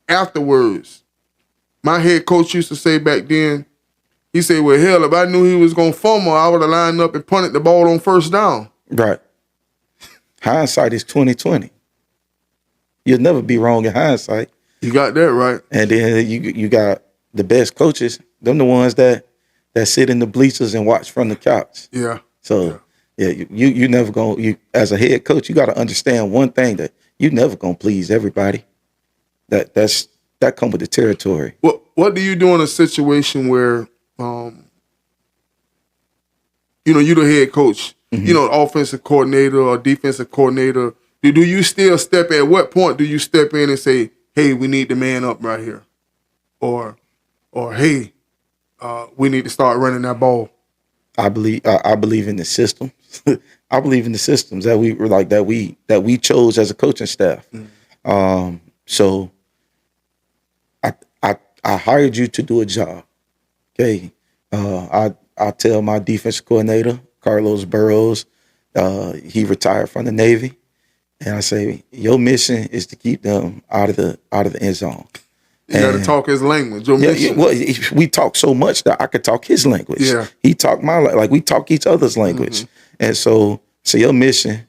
afterwards. My head coach used to say back then, he said, well, hell, if I knew he was going to fumble, I would have lined up and punted the ball on first down. Right. Hindsight is 20/20. You'll never be wrong in hindsight. You got that right. And then you got the best coaches. Them the ones that sit in the bleachers and watch from the couch. Yeah. So you never gonna as a head coach, you got to understand one thing, that you never gonna please everybody. That come with the territory. What do you do in a situation where you're the head coach, offensive coordinator or defensive coordinator? Do you still at what point do you step in and say, hey, we need the man up right here? Or hey, we need to start running that ball? I believe in the systems. I believe in the systems that we chose as a coaching staff. So I hired you to do a job. Okay. I tell my defensive coordinator, Carlos Burrows, he retired from the Navy, and I say, your mission is to keep them out of the end zone. You got to talk his language. Your mission. Well, we talk so much that I could talk his language. Yeah. He talked we talk each other's language. And so your mission,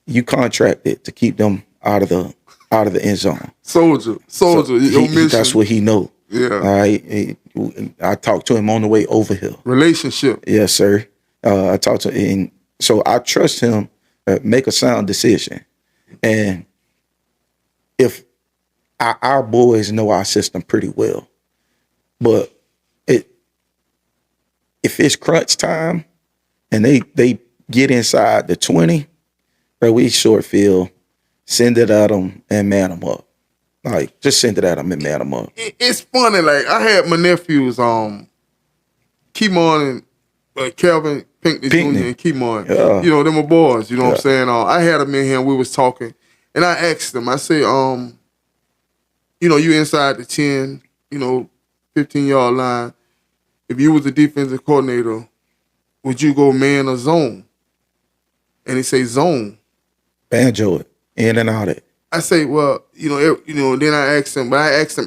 you contracted to keep them out of the end zone. Soldier, your mission. That's what he know. Yeah. All right. I talked to him on the way over here. Relationship. Yes, sir. I talked to him, and so I trust him make a sound decision. And if our boys know our system pretty well, but if it's crunch time and they get inside the 20, we short field, send it at them and man them up. Like, just send it at them and man them up. It's funny. Like, I had my nephews, Keemon and Calvin Pinkney Jr. and Keemon. Yeah. Them are boys. You know what I'm saying? I had them in here and we was talking. And I asked them, I say, you inside the 10, 15-yard line. If you was the defensive coordinator, would you go man or zone? And he say zone. Banjo it, in and out it. I say, well, then I asked him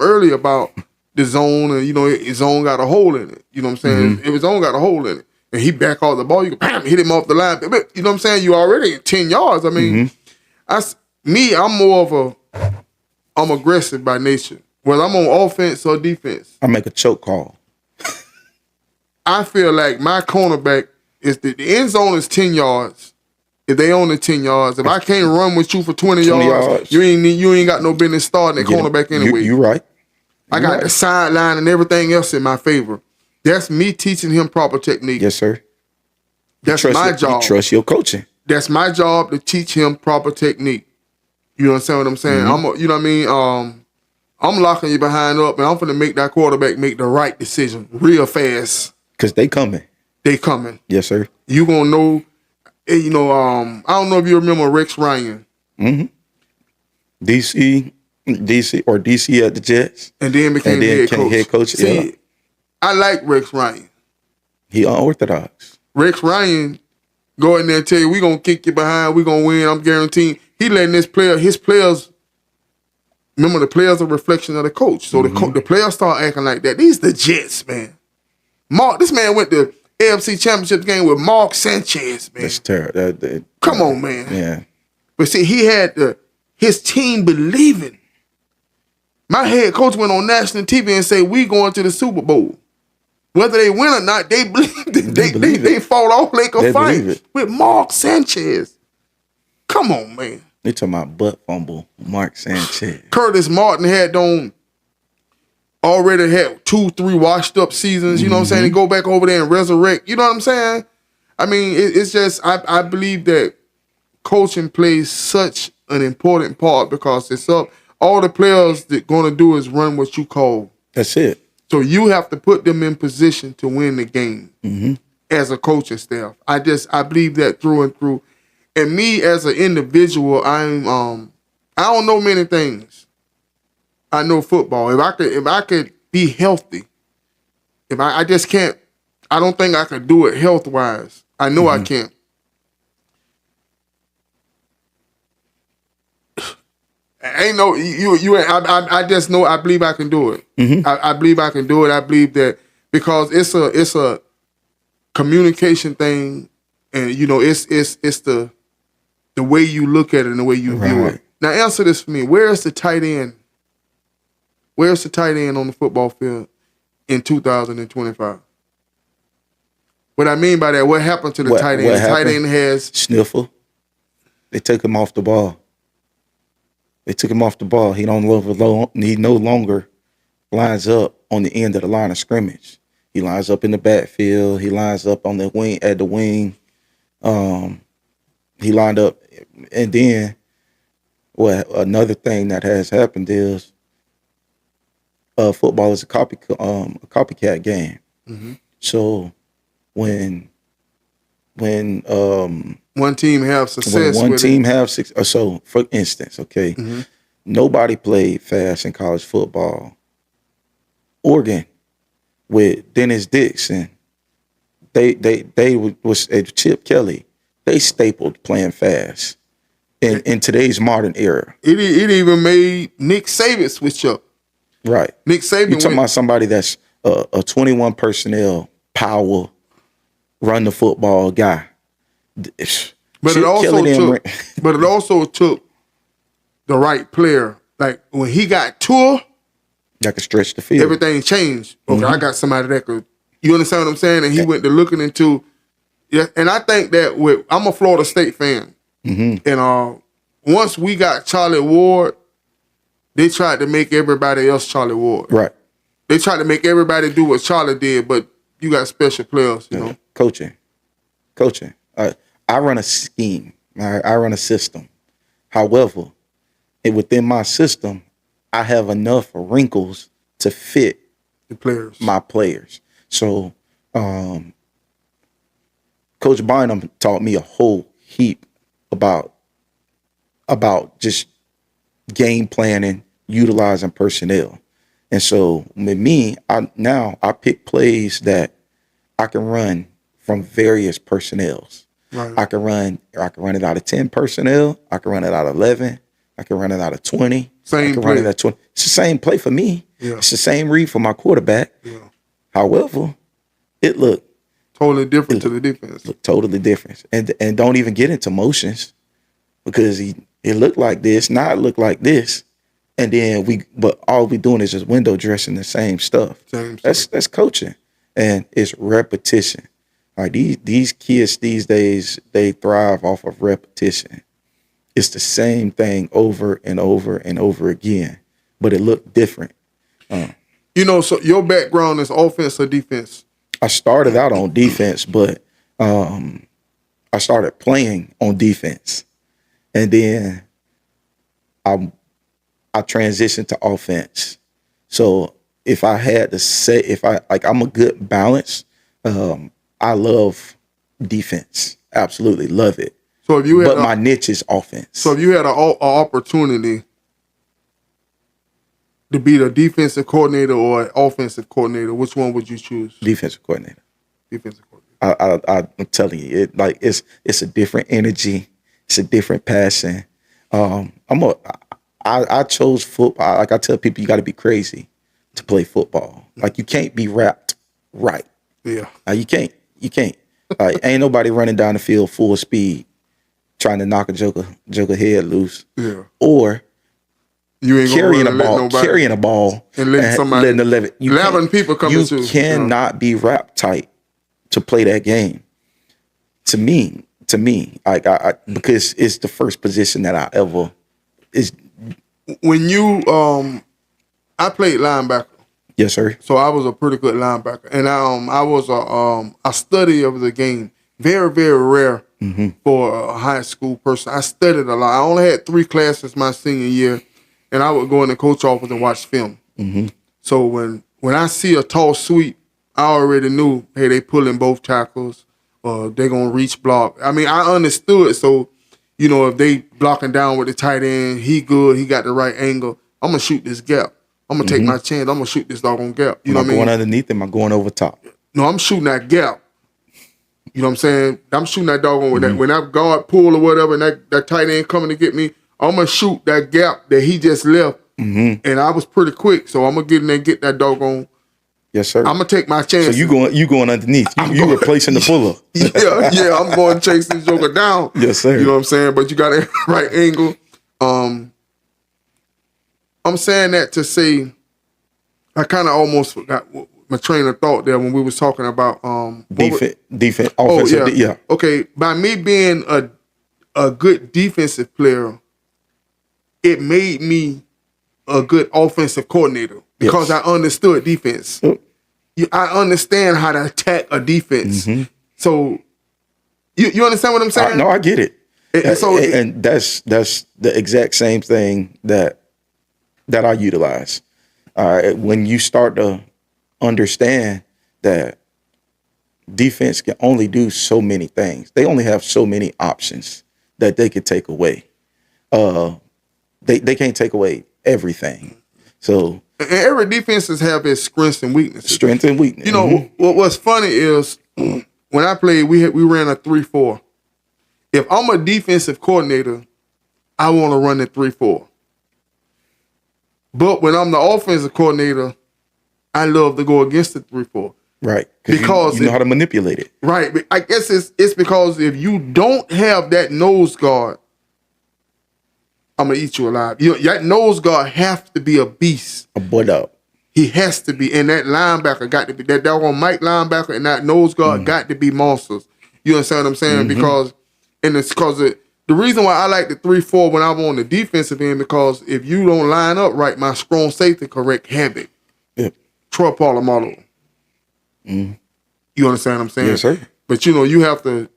earlier about the zone, and his zone got a hole in it. You know what I'm saying? If his zone got a hole in it, and he back off the ball, you can bam, hit him off the line. You know what I'm saying? You already at 10 yards. I mean, I'm aggressive by nature. Whether I'm on offense or defense, I make a choke call. I feel like my cornerback is the end zone is 10 yards. If they own the 10 yards, if I can't run with you for 20 yards, you ain't got no business starting at cornerback anyway. You right. I got the sideline and everything else in my favor. That's me teaching him proper technique. Yes, sir. That's my job. You trust your coaching. That's my job, to teach him proper technique. You understand what I'm saying? You know what I mean? I'm locking you behind up, and I'm finna make that quarterback make the right decision real fast. Because they coming. They coming. Yes, sir. You gonna know. I don't know if you remember Rex Ryan. DC at the Jets. And then became head coach. See, I like Rex Ryan. He unorthodox. Rex Ryan go in there and tell you, we gonna kick you behind, we gonna win, I'm guaranteeing. He letting his players, remember the players are a reflection of the coach. So the players start acting like that. These the Jets, man. This man went to AFC Championship game with Mark Sanchez, man. That's terrible. Come on, man. Yeah. But see, he had his team believing. My head coach went on national TV and said, we going to the Super Bowl. Whether they win or not, they believe it. They fought off like a fight with Mark Sanchez. Come on, man. They talking about butt fumble, Mark Sanchez. Curtis Martin already had 2-3 washed up seasons, you know what I'm saying? And go back over there and resurrect, you know what I'm saying? I mean, it's just, I believe that coaching plays such an important part because it's up. All the players that going to do is run what you call. That's it. So you have to put them in position to win the game as a coaching staff. I believe that through and through. And me as an individual, I don't know many things. I know football. If I could be healthy, if I just can't. I don't think I could do it health wise. I know I can't. Ain't no you. I just know. I believe I can do it. I believe I can do it. I believe that because it's a communication thing, and it's the way you look at it and the way you view it. Now answer this for me. Where's the tight end? Where's the tight end on the football field in 2025? What I mean by that, what happened to the tight end? The tight end has sniffle. They took him off the ball. They took him off the ball. He no longer lines up on the end of the line of scrimmage. He lines up in the backfield. He lines up on the wing at the wing. He lined up, and then another thing that has happened is football is a copycat game. So when one team have success, so for instance, nobody played fast in college football. Oregon with Dennis Dixon, they was Chip Kelly. They stapled playing fast in today's modern era. It even made Nick Saban switch up. Right. Nick Saban. You're talking about somebody that's a 21 personnel power, run the football guy. But it also took the right player. Like when he got Tour, that could stretch the field. Everything changed. Okay, I got somebody that could. You understand what I'm saying? And he went to looking into. Yeah, and I think that I'm a Florida State fan, and once we got Charlie Ward, they tried to make everybody else Charlie Ward. Right. They tried to make everybody do what Charlie did, but you got special players, you know. Coaching. I run a scheme. I run a system. However, within my system, I have enough wrinkles to fit my players. So, Coach Bynum taught me a whole heap about just game planning, utilizing personnel. And so with me, I pick plays that I can run from various personnels. Right. I can run it out of 10 personnel. I can run it out of 11. I can run it out of 20. I can run it out of 20. It's the same play for me. Yeah. It's the same read for my quarterback. Yeah. However, it looked totally different to the defense. Looked totally different. And don't even get into motions because it looked like this, now it looked like this. And then but all we doing is just window dressing the same stuff. That's coaching. And it's repetition. Like these kids these days, they thrive off of repetition. It's the same thing over and over and over again, but it looked different. So your background is offense or defense? I started out on defense, but I started playing on defense, and then I transitioned to offense. So if I had to say, I'm a good balance. I love defense, absolutely love it. So if you had my niche is offense. So if you had an opportunity to be the defensive coordinator or an offensive coordinator, which one would you choose? Defensive coordinator. Defensive coordinator. I'm telling you, it's a different energy. It's a different passion. I chose football. Like I tell people, you got to be crazy to play football. Like you can't be wrapped right. Yeah. You can't. Ain't nobody running down the field full speed trying to knock a joker head loose. Yeah. Or you ain't carrying a ball and letting somebody 11 people come into you cannot be wrapped tight to play that game. To me, because it's the first position that I ever is. When you I played linebacker. Yes, sir. So I was a pretty good linebacker, and I was a study of the game. Very, very rare for a high school person. I studied a lot. I only had 3 classes my senior year, and I would go in the coach office and watch film. So when I see a tall sweep, I already knew, hey, they pulling both tackles, or they gonna reach block. I mean, I understood. So, if they blocking down with the tight end, he good, he got the right angle, I'm gonna shoot this gap. I'm gonna take my chance. I'm gonna shoot this doggone gap. You know Am what I I mean? going underneath? Am I going over top? No, I'm shooting that gap. You know what I'm saying? I'm shooting that doggone when that guard pull or whatever, and that tight end coming to get me. I'm gonna shoot that gap that he just left, and I was pretty quick, so I'm gonna get in there and get that doggone. Yes, sir. I'm gonna take my chance. So you going underneath? You replacing the puller? yeah. I'm going to chase this joker down. Yes, sir. You know what I'm saying? But you got a right angle. I'm saying that to say, I kind of almost forgot my train of thought there when we was talking about defense, offensive. Yeah. Okay, by me being a good defensive player, it made me a good offensive coordinator because I understood defense. I understand how to attack a defense. So you understand what I'm saying? No, I get it. And that's the exact same thing that I utilize. When you start to understand that defense can only do so many things, they only have so many options that they could take away. They can't take away everything. So and every defense have its strengths and weaknesses. Strength and weakness. You know what's funny is when I played, we ran a 3-4. If I'm a defensive coordinator, I want to run the 3-4. But when I'm the offensive coordinator, I love to go against the 3-4. Right. Because you know how to manipulate it. Right. But I guess it's because if you don't have that nose guard, I'm gonna eat you alive. That nose guard has to be a beast. A butt up. He has to be, and that linebacker got to be that doggone Mike linebacker, and that nose guard got to be monsters. You understand what I'm saying? Because, and it's because the reason why I like the 3-4 when I'm on the defensive end, because if you don't line up right, my strong safety correct habit. Yep. Troy Polamalu. You understand what I'm saying? Yes, sir. But you have to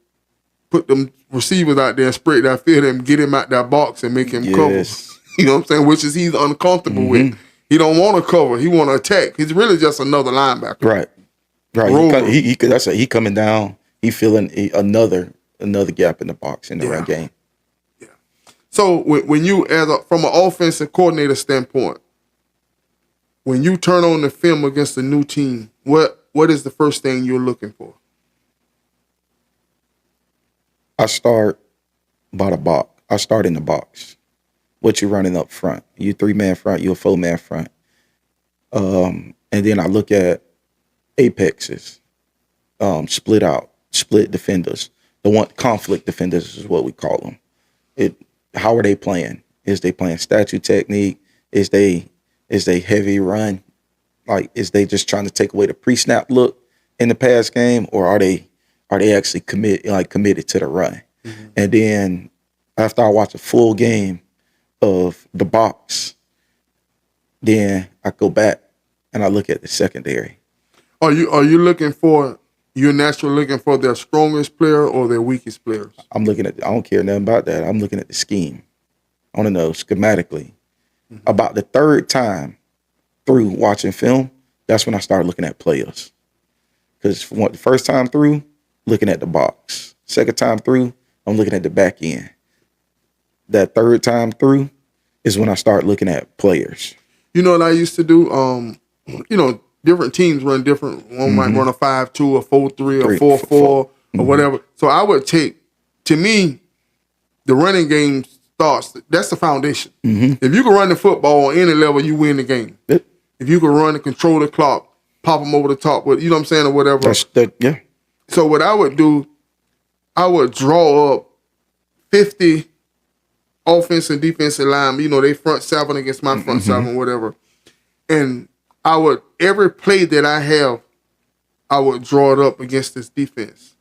put them receivers out there and spread that field and get him out that box and make him cover. You know what I'm saying? Which is he's uncomfortable with. He don't want to cover. He want to attack. He's really just another linebacker. Right. He coming down. He feeling another gap in the box in the run game. Yeah. So when you from an offensive coordinator standpoint, when you turn on the film against a new team, what is the first thing you're looking for? I start by the box. I start in the box. What you running up front? You 3-man front, you a 4-man front. And then I look at apexes, split defenders. The conflict defenders is what we call them. How are they playing? Is they playing statue technique? Is they heavy run? Like, is they just trying to take away the pre-snap look in the pass game, or are they actually committed to the run? And then after I watch a full game of the box, then I go back and I look at the secondary. Are you looking for? You're naturally looking for their strongest player or their weakest players? I don't care nothing about that. I'm looking at the scheme. I want to know schematically. About the third time through watching film, that's when I started looking at players. Because the first time through, looking at the box. Second time through, I'm looking at the back end. That third time through is when I start looking at players. You know what I used to do? Different teams run different. One might run a 5-2, a 4-3, a 4-4, or whatever. So I would take, to me, the running game starts. That's the foundation. If you can run the football on any level, you win the game. Yep. If you can run and control the clock, pop them over the top with, you know what I'm saying, or whatever. Yeah. So what I would do, I would draw up 50 offense and defensive line. They front seven against my front seven, whatever. And every play that I have, I would draw it up against this defense.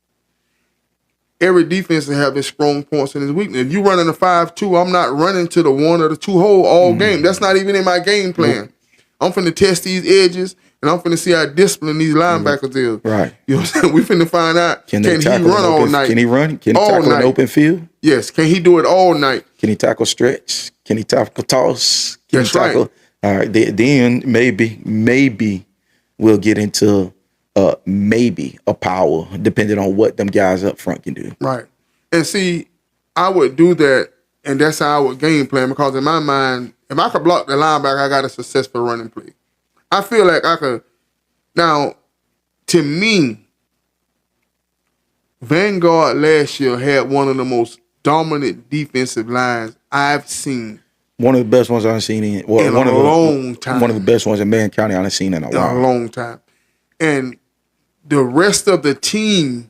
Every defense will have its strong points and its weakness. If you running a 5-2, I'm not running to the 1 or the 2 hole all game. That's not even in my game plan. I'm finna test these edges, and I'm finna see how disciplined these linebackers is. Right. You know what I'm saying? We finna find out, can he run all night? Can he run? Can he tackle an open field? Yes. Can he do it all night? Can he tackle stretch? Can he tackle toss? That's right. All right. Then maybe we'll get into maybe a power, depending on what them guys up front can do. Right. And see, I would do that And that's how I would game plan, because in my mind, if I could block the linebacker, I got a successful running play. I feel like I could. Now, to me, Vanguard last year had one of the most dominant defensive lines I've seen One of the best ones I've seen in in a long time. One of the best ones in Marion County I've seen in a In a while. long time. And the rest of the team,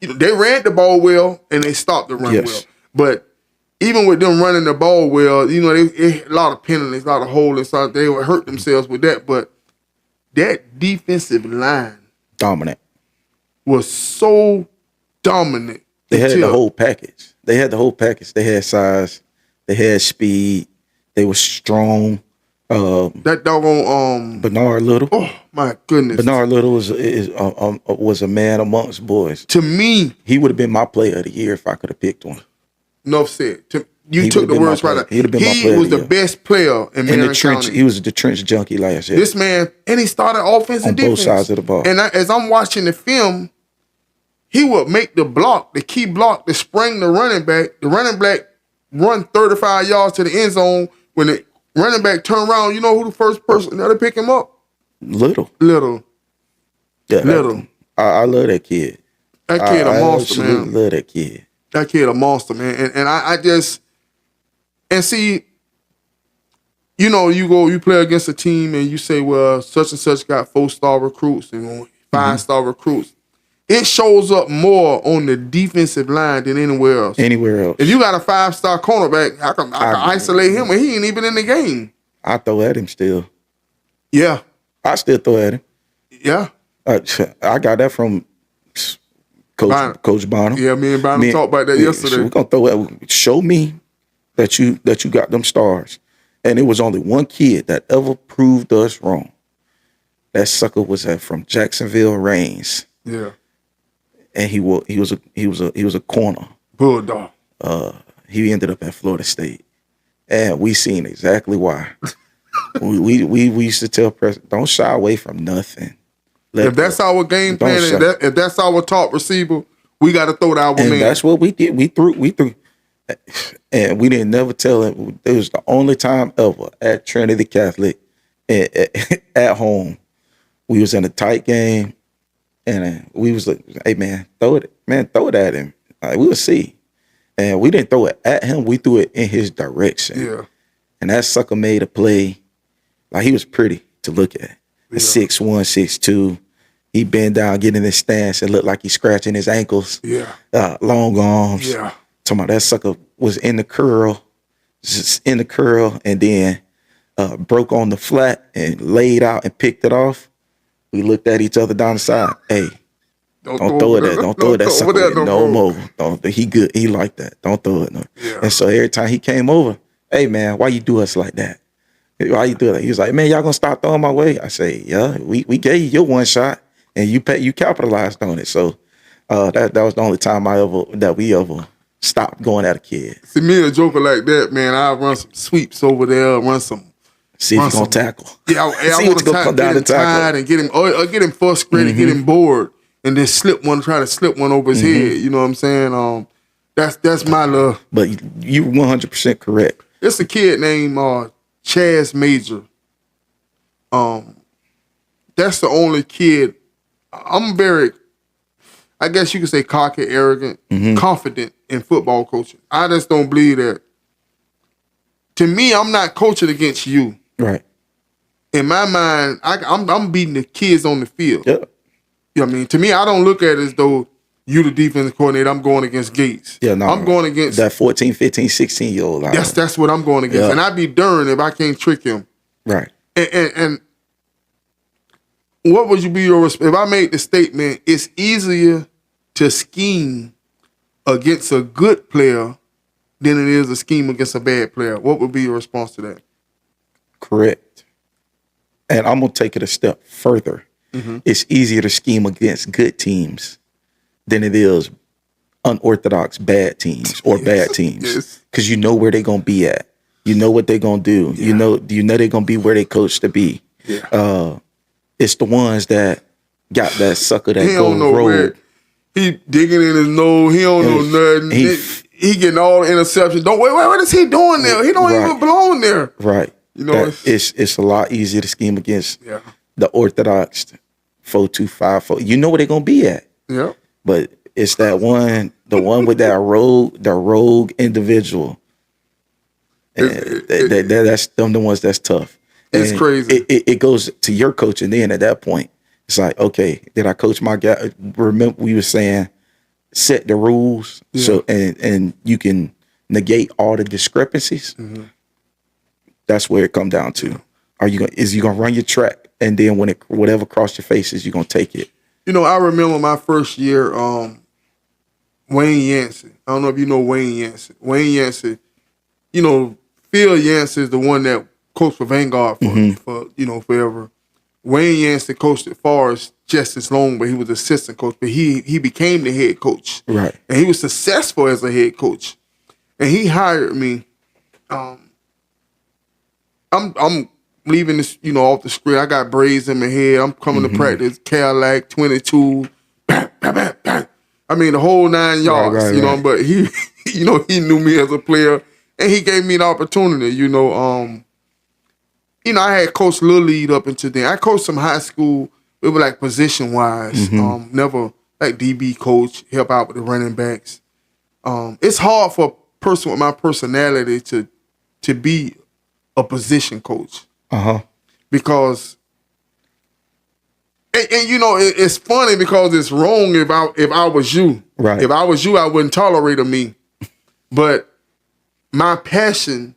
they ran the ball well and they stopped the run well. But even with them running the ball well, they a lot of penalties, a lot of holding, so they would hurt themselves with that. But that defensive line Dominant. was so dominant. They had the whole package. They had size. They had speed. They were strong. That doggone Bernard Little. Oh my goodness! Bernard Little was a man amongst boys. To me, he would have been my player of the year if I could have picked one. Enough said. You took the words right out. He was the best player in Marion County. He was the trench junkie last year. This man, and he started offense and defense. On both sides of the ball. And as I'm watching the film, he would make the block, the key block, to spring the running back. The running back run 35 yards to the end zone. When the running back turn around, you know who the first person that to pick him up? Little. Yeah, Little. I love that kid. That kid a monster, man. I absolutely love that kid. That kid a monster, man. And I just, and see, you play against a team and you say, well, such and such got 4-star recruits and 5-star recruits. It shows up more on the defensive line than anywhere else. If you got a 5-star cornerback, I can isolate him and he ain't even in the game. I throw at him still. Yeah. I still throw at him. Yeah. I got that from Coach Bonham. Yeah, me and Bonham talked about that yesterday. So we're gonna throw it. Show me that you got them stars. And it was only one kid that ever proved us wrong. That sucker was from Jacksonville Reigns. Yeah. And he was a corner. Bulldog. He ended up at Florida State. And we seen exactly why. we used to tell President, don't shy away from nothing. If that's our game plan, if that's our top receiver, we got to throw to our man. And that's what we did. We threw. And we didn't never tell him. It was the only time ever at Trinity Catholic at home. We was in a tight game. And we was like, hey, man, throw it at him. Like, we'll see. And we didn't throw it at him. We threw it in his direction. Yeah. And that sucker made a play. Like, he was pretty to look at. Yeah. 6'1", 6'2". He bent down, getting in his stance, and looked like he's scratching his ankles. Yeah. Long arms. Yeah. Talking about that sucker was in the curl, and then broke on the flat and laid out and picked it off. We looked at each other down the side. Hey, don't throw it at. Don't throw it at sucker no more. He good. He like that. Don't throw it. No. Yeah. And so every time he came over, hey man, why you do us like that? Why you do that? He was like, man, y'all gonna stop throwing my way? I say, yeah, we gave you your one shot and you capitalized on it. So that was the only time we ever stopped going at a kid. See, me a joker like that, man, I'll run some sweeps over there, see if he's gonna tackle. Yeah, I want to get him tired and get him frustrated, get him bored, and then try to slip one over his head. You know what I'm saying? That's my love. But you 100% correct. It's a kid named Chaz Major. That's the only kid. I'm very, I guess you could say, cocky, arrogant, confident in football coaching. I just don't believe that. To me, I'm not coaching against you. Right. In my mind, I'm beating the kids on the field. Yep. You know what I mean? To me, I don't look at it as though you the defensive coordinator, I'm going against Gates. Yeah, no. I'm going against that 14, 15, 16-year-old. That's what I'm going against. Yeah. And I'd be darned if I can't trick him. Right. And what would you be your response? If I made the statement, it's easier to scheme against a good player than it is a scheme against a bad player. What would be your response to that? Correct. And I'm going to take it a step further. It's easier to scheme against good teams than it is unorthodox bad teams or bad teams. Because you know where they're going to be at. You know what they're going to do. Yeah. You know they're going to be where they coach to be. Yeah. It's the ones that got that sucker that go rogue. He digging in his nose. He don't know nothing. he getting all the interceptions. Don't wait, what is he doing there? He don't even belong there. Right. You know, it's a lot easier to scheme against yeah. the orthodox 4-2-5-4. You know where they're gonna be at. Yeah. But it's that one, the one with that rogue individual. And that's them the ones that's tough. It's And crazy. It goes to your coach, and then at that point, it's like, okay, did I coach my guy? Remember, we were saying set the rules, so and you can negate all the discrepancies. Mm-hmm. That's where it come down to. Is you gonna run your track, and then when whatever cross your faces, you're gonna take it. You know, I remember my first year, Wayne Yancey. I don't know if you know Wayne Yancey. Wayne Yancey, you know, Phil Yancey is the one that coached for Vanguard for forever. Wayne Yancey coached at Forest just as long, but he was assistant coach. But he became the head coach, right? And he was successful as a head coach. And he hired me. I'm leaving this, off the screen. I got braids in my head. I'm coming to practice. Cadillac 22. Bang, bang, bang, bang. I mean the whole 9 yards. Right. But he, he knew me as a player, and he gave me an opportunity. I had coached Little League up until then. I coached some high school. It was like position wise. Never like DB coach, help out with the running backs. It's hard for a person with my personality to be a position coach. Because and it's funny because it's wrong if I was you. Right. If I was you, I wouldn't tolerate me. But my passion,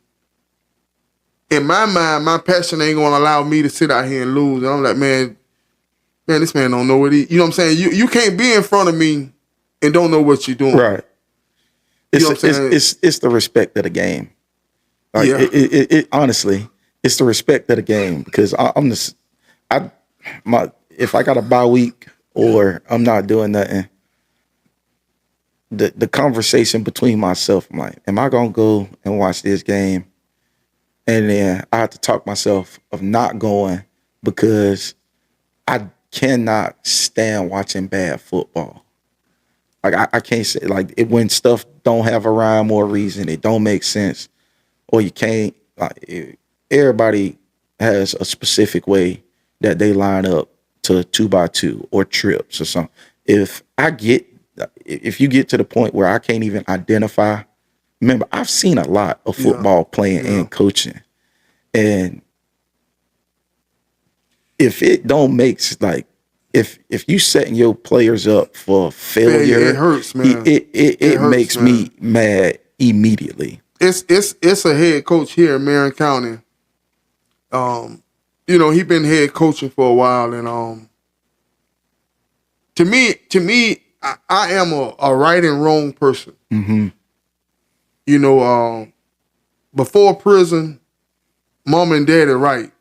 in my mind, my passion ain't gonna allow me to sit out here and lose. And I'm like, man, this man don't know what he. You know what I'm saying? You can't be in front of me and don't know what you're doing. Right. It's the respect of the game. Like it honestly, it's the respect of the game because if I got a bye week or I'm not doing nothing, the conversation between myself, I'm like, am I gonna go and watch this game? And then I have to talk myself of not going because I cannot stand watching bad football. Like I can't say when stuff don't have a rhyme or a reason, it don't make sense, or you can't. Everybody has a specific way that they line up to 2x2 or trips or something. If you get to the point where I can't even identify. Remember, I've seen a lot of football playing and coaching. And if it don't make, if you setting your players up for failure, it hurts, man. It hurts, makes me mad immediately. It's a head coach here in Marion County. He been head coaching for a while, and to me, I am a right and wrong person. Before prison, mom and daddy right.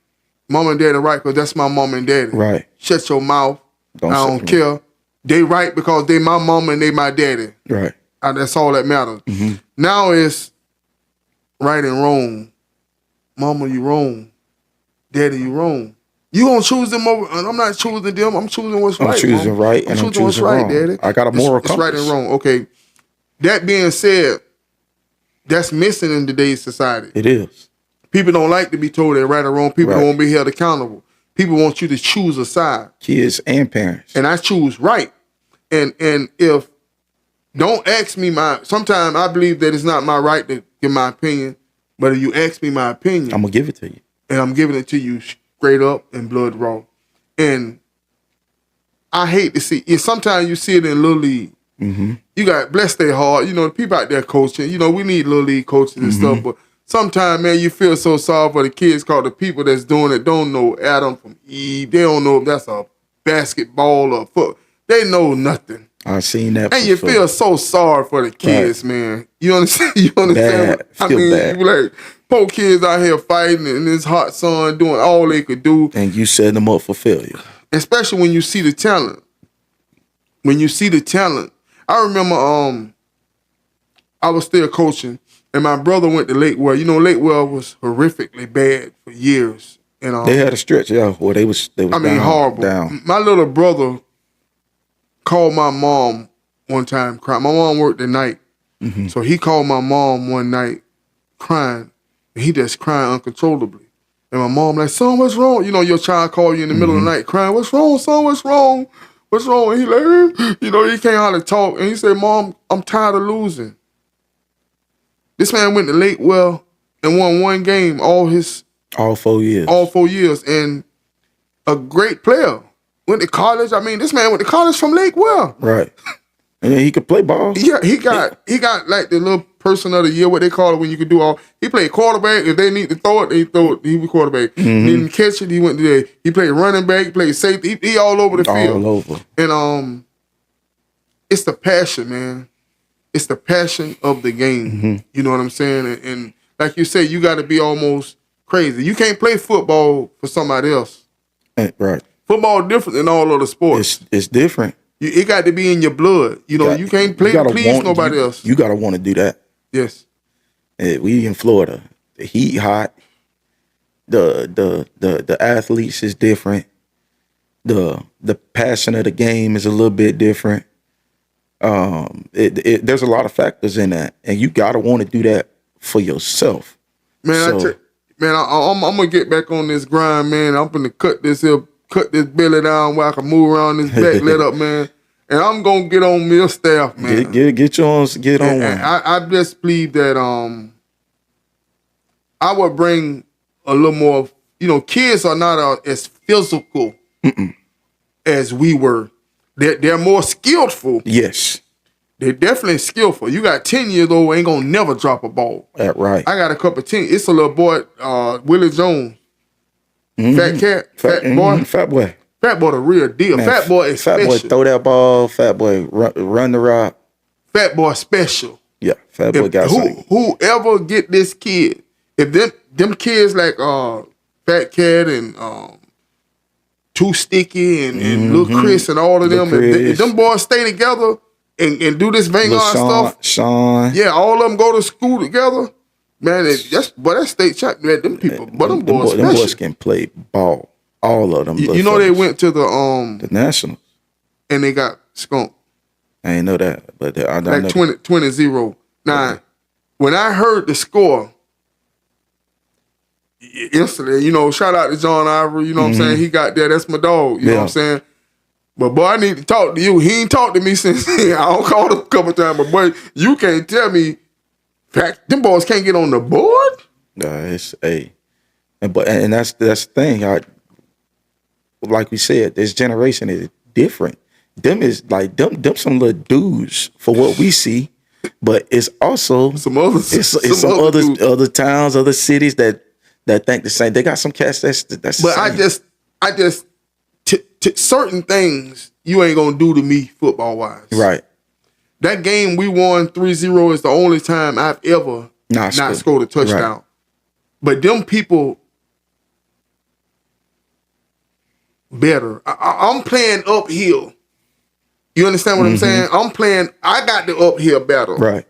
Mom and daddy right because that's my mom and daddy. Right. Shut your mouth. I don't care. They right because they my mama and they my daddy. Right. That's all that matters. Now it's right and wrong. Mama, you wrong. Daddy, you wrong. You gonna choose them over? And I'm not choosing them. I'm choosing what's right. I'm choosing right, and I'm choosing what's right, Daddy. I got a moral compass. It's right and wrong. Okay. That being said, that's missing in today's society. It is. People don't like to be told they're right or wrong. People don't want to be held accountable. People want you to choose a side. Kids and parents. And I choose right. And if don't ask me sometimes I believe that it's not my right to give my opinion, but if you ask me my opinion, I'm gonna give it to you. And I'm giving it to you straight up and blood raw. And I hate to see it. Sometimes you see it in Little League. You got, bless their heart, the people out there coaching, we need Little League coaches and stuff, but sometimes, man, you feel so sorry for the kids called the people that's doing it don't know Adam from Eve. They don't know if that's a basketball or foot. They know nothing. I've seen that and before. You feel so sorry for the kids, man. You understand? Bad. I mean, bad. Like, poor kids out here fighting in this hot sun, doing all they could do. And you setting them up for failure. Especially when you see the talent. I remember I was still coaching, and my brother went to Lakewell. Lakewell was horrifically bad for years. And they had a stretch, where they was horrible. Down. My little brother called my mom one time crying. My mom worked the night, So he called my mom one night crying, and he just crying uncontrollably. And my mom like, son, what's wrong? You know, your child called you in the middle of the night crying, what's wrong, son, what's wrong? What's wrong? And he like, you know, he can't hardly talk. And he said, Mom, I'm tired of losing. This man went to Lakewell and won one game all 4 years. All 4 years. And a great player. Went to college. I mean, this man went to college from Lakewell. Right. And he could play ball. Yeah, he got like the little person of the year, what they call it when you could do all. He played quarterback. If they need to throw it, they throw it. He was quarterback. Didn't catch it. He went to there. He played running back. He played safety. He all over the field. All over. And it's the passion, man. It's the passion of the game. You know what I'm saying? And like you said, you got to be almost crazy. You can't play football for somebody else. Right. Football different than all other sports. It's different. It got to be in your blood. You know, you can't play to please nobody else. You got to want to do that. Yes. We in Florida. The heat hot. The athletes is different. The passion of the game is a little bit different. There's a lot of factors in that, and you got to want to do that for yourself. Man, I'm gonna get back on this grind, man. I'm gonna cut this belly down where I can move around this back let up, man. And I'm gonna get on meal staff, man. Get on one. I just believe that I would bring a little more. You know, kids are not as physical as we were. They're more skillful. Yes. They're definitely skillful. You got 10 years old ain't gonna never drop a ball. That's right. I got a couple of 10. It's a little boy, Willie Jones. Fat cat, fat boy. Fat boy. Fat boy the real deal. Man, Fat boy is fat special. boy throw that ball. Fat boy run the rock. Fat boy special. Yeah, fat boy got something. Whoever get this kid, if them kids like Fat Cat and Too Sticky and Lil Chris and all of them, if them boys stay together and do this Vanguard stuff, Sean. yeah, all of them go to school together, man. That state champ, man, them people, but them boys special. Them boys can play ball. All of them. You know they went to the Nationals and they got skunked. I ain't know that, but I don't like know. 20-0. Now, when I heard the score yesterday, you know, shout out to John Ivory, you know what I'm saying? He got there. That's my dog, you know what I'm saying? But boy, I need to talk to you. He ain't talked to me since I don't call him a couple times, but boy, you can't tell me them boys can't get on the board? It's and that's the thing. Like we said, this generation is different. Them is like them some little dudes for what we see, but it's also some other towns, other cities that think the same. They got some cats that's. But I just certain things you ain't gonna do to me football wise. Right. That game we won 3-0 is the only time I've ever not scored a touchdown. Right. But them people better. I'm playing uphill. You understand what I'm saying? I got the uphill battle. Right.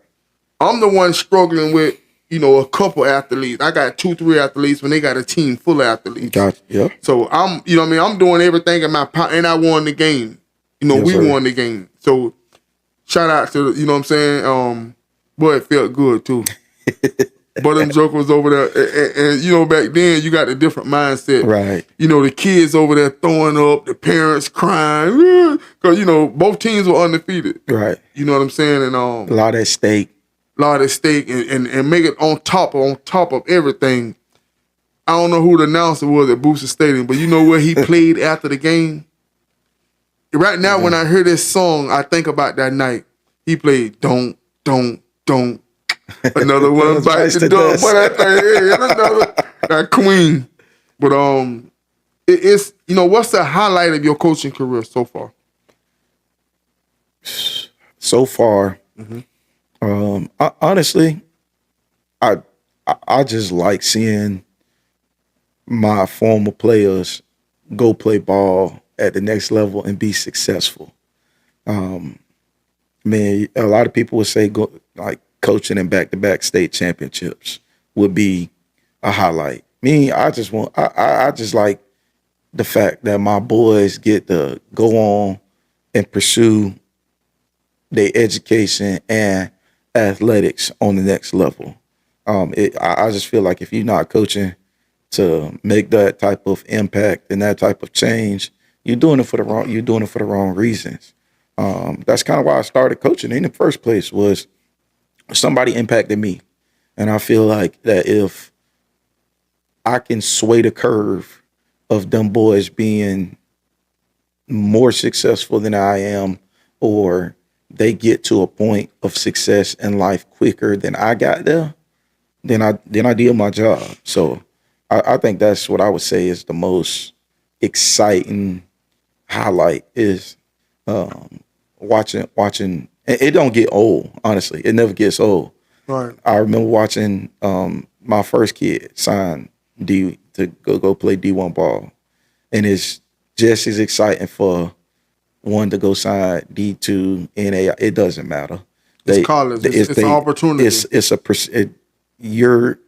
I'm the one struggling with, you know, a couple athletes. I got 2-3 athletes when they got a team full of athletes. Gotcha. Yeah. So you know what I mean? I'm doing everything in my power, and I won the game. You know, we won the game. So shout out to, you know what I'm saying? Boy, it felt good too. But them jokers over there, and you know, back then you got a different mindset. Right. You know, the kids over there throwing up, the parents crying, because, you know, both teams were undefeated. Right. You know what I'm saying? And a lot at stake. And make it on top of everything. I don't know who the announcer was at Booster Stadium, but you know where he played after the game? Right now, when I hear this song, I think about that night. He played Don't. Another one bites the dust. But another that Queen. But it's, you know, what's the highlight of your coaching career so far? So far, honestly, I just like seeing my former players go play ball at the next level and be successful. Man, a lot of people would say coaching in back-to-back state championships would be a highlight. Me, I just like the fact that my boys get to go on and pursue their education and athletics on the next level. I just feel like if you're not coaching to make that type of impact and that type of change, you're doing it for the wrong reasons. That's kind of why I started coaching in the first place, was somebody impacted me. And I feel like that if I can sway the curve of them boys being more successful than I am, or they get to a point of success in life quicker than I got there, then I did my job. So I think that's what I would say is the most exciting highlight is watching. It don't get old, honestly. It never gets old. Right. I remember watching my first kid sign to go play D1 ball, and it's just as exciting for one to go sign D2 NA. It doesn't matter. It's college. It's an opportunity. You're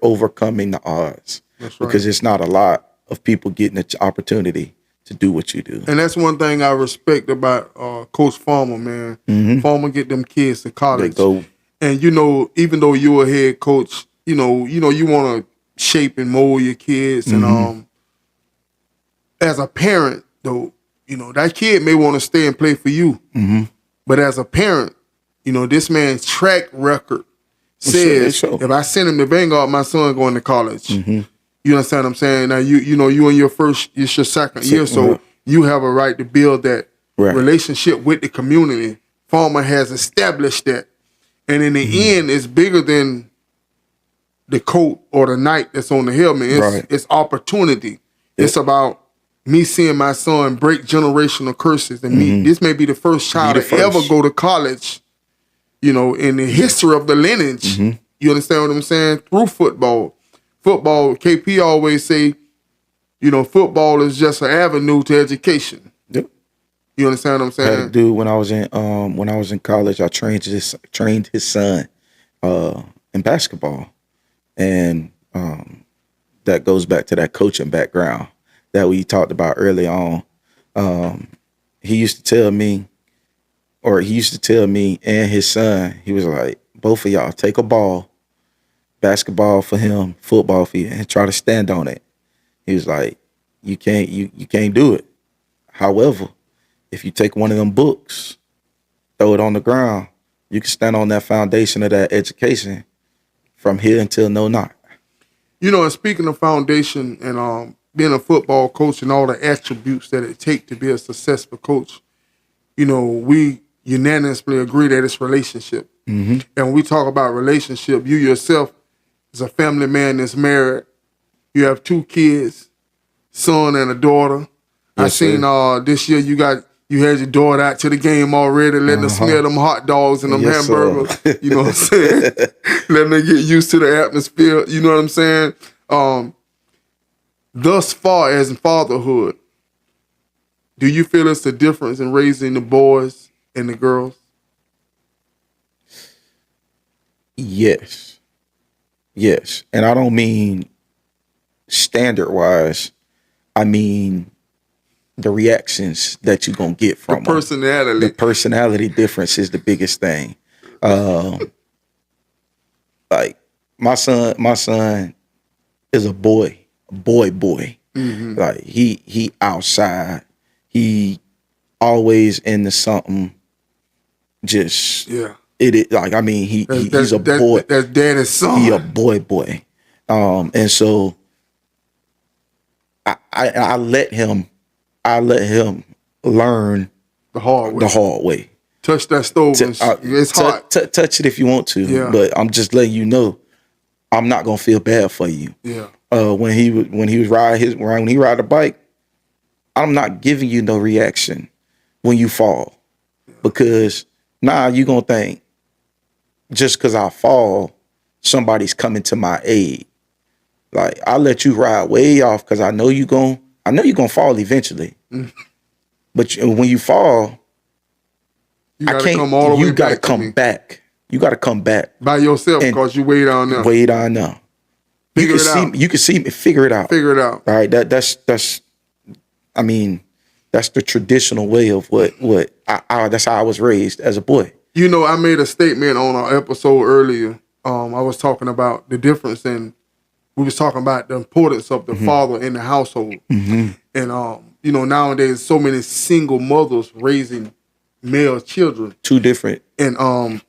overcoming the odds. That's right. Because it's not a lot of people getting the opportunity to do what you do. And that's one thing I respect about Coach Farmer, man. Mm-hmm. Farmer get them kids to They college. go. And even though you're a head coach, you want to shape and mold your kids. Mm-hmm. And as a parent, though, that kid may want to stay and play for you. Mm-hmm. But as a parent, this man's track record says if I send him to Vanguard, my son going to college. Mm-hmm. You understand what I'm saying? Now you in it's your second year, so you have a right to build that relationship with the community. Farmer has established that. And in the end, it's bigger than the coat or the knight that's on the helmet. It's opportunity. It's about me seeing my son break generational curses. And this may be the first child to ever go to college, in the history of the lineage. You understand what I'm saying? Through football. Football, KP always say, football is just an avenue to education. Yep. You understand what I'm saying? I had a dude when I was in college. I trained his son in basketball, and that goes back to that coaching background that we talked about early on. He used to tell me and his son, he was like, both of y'all take a ball, basketball for him, football for you, and try to stand on it. He was like, you can't do it. However, if you take one of them books, throw it on the ground, you can stand on that foundation of that education from here until no knock. And speaking of foundation and being a football coach and all the attributes that it takes to be a successful coach, we unanimously agree that it's relationship. Mm-hmm. And when we talk about relationship, you yourself is a family man that's married. You have 2 kids, son and a daughter. Yes, I seen this year you had your daughter out to the game already, letting her smell them hot dogs and them hamburgers. You know what I'm saying? Letting her get used to the atmosphere. You know what I'm saying? Thus far as in fatherhood, do you feel it's the difference in raising the boys and the girls? Yes. And I don't mean standard-wise. I mean the reactions that you're going to get from them. The personality difference is the biggest thing. Like my son is a boy. Mm-hmm. Like he outside. He always into something. Just he's a boy. That's daddy's son. He a boy. And so I let him learn the hard way. Touch that stove. It's hot. Touch it if you want to, but I'm just letting you know I'm not gonna feel bad for you. Yeah. When he ride the bike, I'm not giving you no reaction when you fall, because you gonna think just because I fall, somebody's coming to my aid. Like I let you ride way off because I know you gonna fall eventually. But when you fall, you gotta come back. You gotta come back by yourself because you way down there. Way down there. You can see me. Figure it out. All right. That's the traditional way of what that's how I was raised as a boy. You know, I made a statement on our episode earlier. I was talking about the difference in, we was talking about the importance of the father in the household. And, you know, nowadays so many single mothers raising male children. Two different. And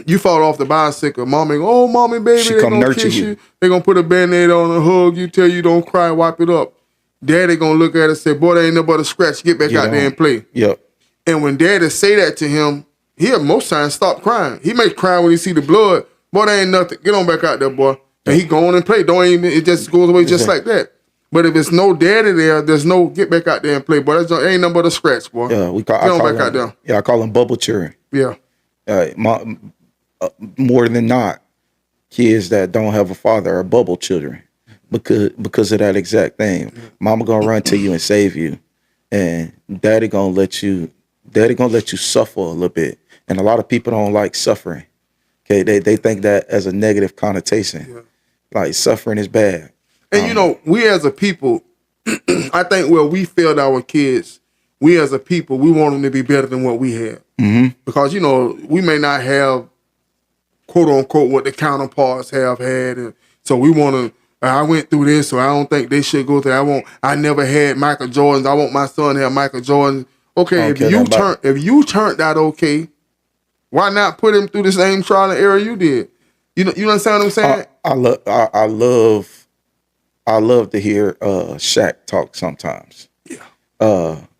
you fall off the bicycle, mommy, oh, mommy, baby, She they come gonna nurture kiss you. you. They gonna put a Band-Aid on and hug you, tell you don't cry, wipe it up. Daddy gonna look at it and say, boy, there ain't no but a scratch. Get back out there and play. Yep. And when daddy say that to him, he'll most times stop crying. He may cry when he see the blood. Boy, there ain't nothing. Get on back out there, boy. And he go on and play. Don't even, it just goes away just like that. But if it's no daddy there, there's no get back out there and play. Boy, that ain't nothing but a scratch, boy. Yeah, get on back out there. Yeah, I call them bubble children. Yeah. More than not, kids that don't have a father are bubble children because of that exact thing. Mama gonna run to you and save you, and daddy gonna let you suffer a little bit. And a lot of people don't like suffering. Okay, they think that as a negative connotation. Yeah. Like suffering is bad. And you know, we as a people, I think where we failed our kids, we as a people, we want them to be better than what we had. Because, you know, we may not have, quote unquote, what the counterparts have had. And so we want to, I went through this, so I don't think they should go through. I never had Michael Jordans. I want my son to have Michael Jordans. Okay, if you turned out okay, why not put him through the same trial and error you did? You understand what I'm saying? I love to hear Shaq talk sometimes. Yeah.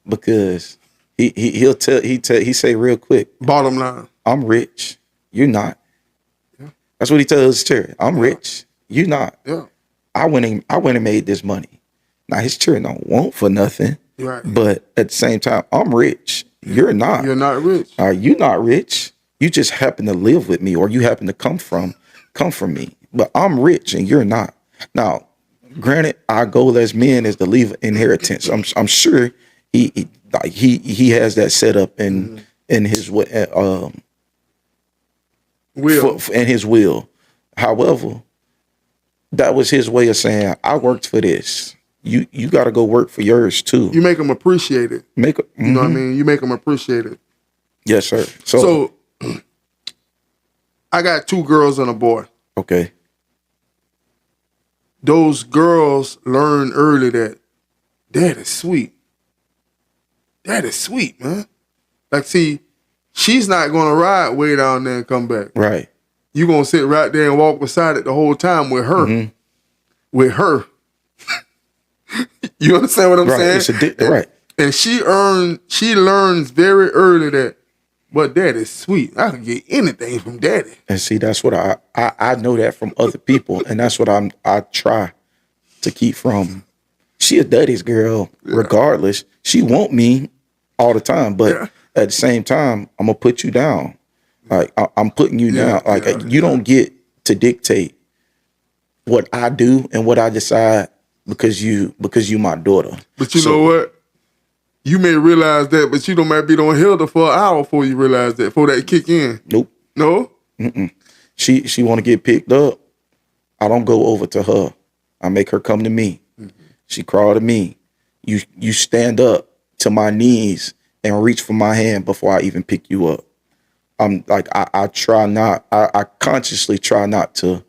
Because he say real quick. Bottom line, I'm rich. You're not. Yeah. That's what he tells Terry. I'm rich. You're not. Yeah. I went and made this money. Now his children don't want for nothing. Right. But at the same time, I'm rich. You're not. You're not rich. You're not rich. You just happen to live with me, or you happen to come from me. But I'm rich and you're not. Now, granted, our goal as men is to leave inheritance. I'm sure he has that set up in his will. In his will. However, that was his way of saying, I worked for this. You got to go work for yours too. You make them appreciate it. You know what I mean? You make them appreciate it. Yes, sir. So I got 2 girls and a boy. Okay. Those girls learn early that dad is sweet. Dad is sweet, man. Like, see, she's not going to ride way down there and come back. Right. You're going to sit right there and walk beside it the whole time with her. With her. You understand what I'm saying? Right. And she learns very early that, but dad is sweet. I can get anything from daddy. And see, that's what I know that from other people, and that's what I try to keep from. She a daddy's girl, regardless. She want me all the time, but at the same time, I'm gonna put you down. Like I'm putting you down. Like you don't get to dictate what I do and what I decide because you my daughter. But you know what? You may realize that, but you might be on Hilda for an hour before you realize that, before that kick in. Nope. No? She want to get picked up. I don't go over to her. I make her come to me. She crawl to me. You stand up to my knees and reach for my hand before I even pick you up. I'm like, I try not, I consciously try not to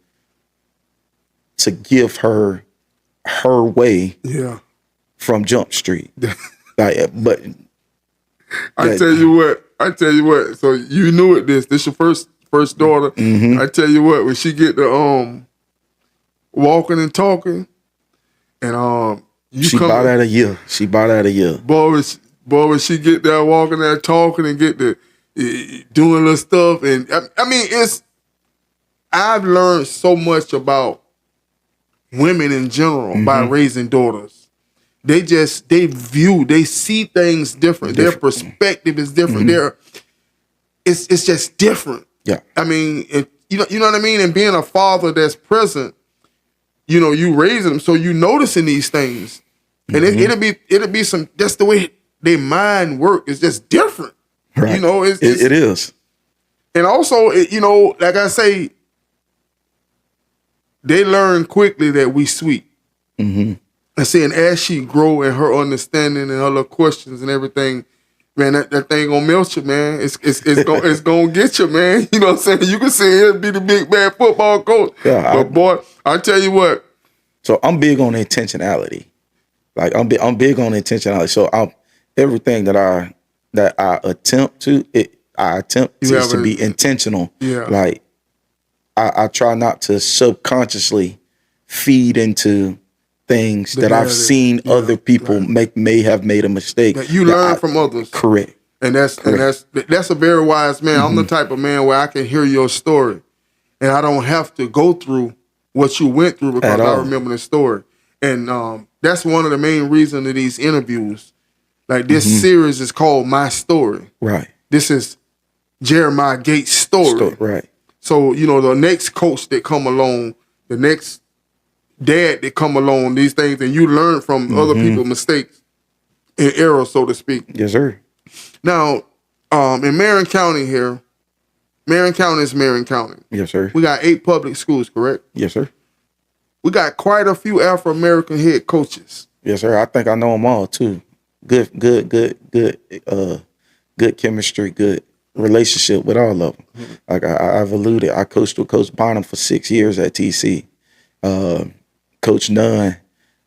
give her way from Jump Street. But I tell you what. So you knew it. This your first daughter. I tell you what, when she get to walking and talking, and she bought out a year. Boy, when she get there walking there talking and get to doing little stuff, and I mean, I've learned so much about women in general by raising daughters. They see things different. Their perspective is different. It's just different. Yeah. I mean, you know what I mean? And being a father that's present, you know, you raising them, so you noticing these things. And it'll be some, that's the way their mind work. It's just different. Right. You know, it is. And also, you know, like I say, they learn quickly that we sweet. And saying as she grow in her understanding and her little questions and everything, man, that thing gonna melt you, man. It's gonna get you, man. You know what I'm saying? You can say he'll be the big bad football coach, Yeah, but boy, I tell you what. So I'm big on intentionality. Like I'm big on intentionality. So everything that I attempt to be intentional. Yeah. Like I try not to subconsciously feed into things that I've seen other people may have made a mistake. That you learn from others. Correct. And that's a very wise man. I'm the type of man where I can hear your story, and I don't have to go through what you went through because I remember the story. And that's one of the main reasons of these interviews. Like this series is called My Story. Right. This is Jeremiah Gates' story. Right. So, the next coach that come along, the next dad that come along, these things, and you learn from other people's mistakes and errors, so to speak. Yes, sir. Now, in Marion County here, Marion County is Marion County. Yes, sir. We got 8 public schools, correct? Yes, sir. We got quite a few Afro-American head coaches. Yes, sir. I think I know them all too. Good chemistry, good relationship with all of them. Like I've alluded, I coached with Coach Bonham for 6 years at TC. Coach Nunn,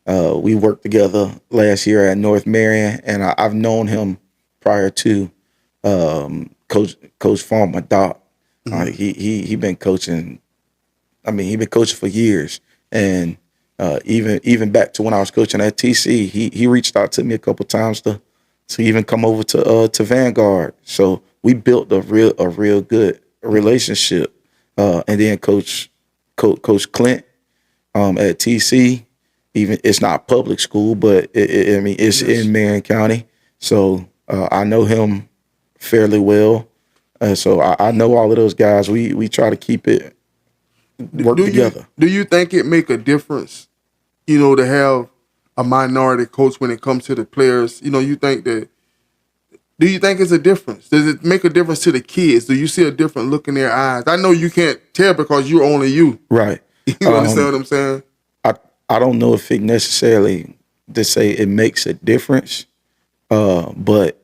we worked together last year at North Marion, and I've known him prior to Coach Farmer Doc. He been coaching. I mean, he been coaching for years, and even back to when I was coaching at TC, he reached out to me a couple times to even come over to Vanguard. So we built a real good relationship. And then Coach Clint at TC, even it's not public school, but it's in Marion County. So I know him fairly well. So I know all of those guys. We try to keep it work together. Do you think it make a difference, to have a minority coach when it comes to the players? Do you think it's a difference? Does it make a difference to the kids? Do you see a different look in their eyes? I know you can't tell because you're only you. Right. You understand what I'm saying? I don't know if it necessarily to say it makes a difference, but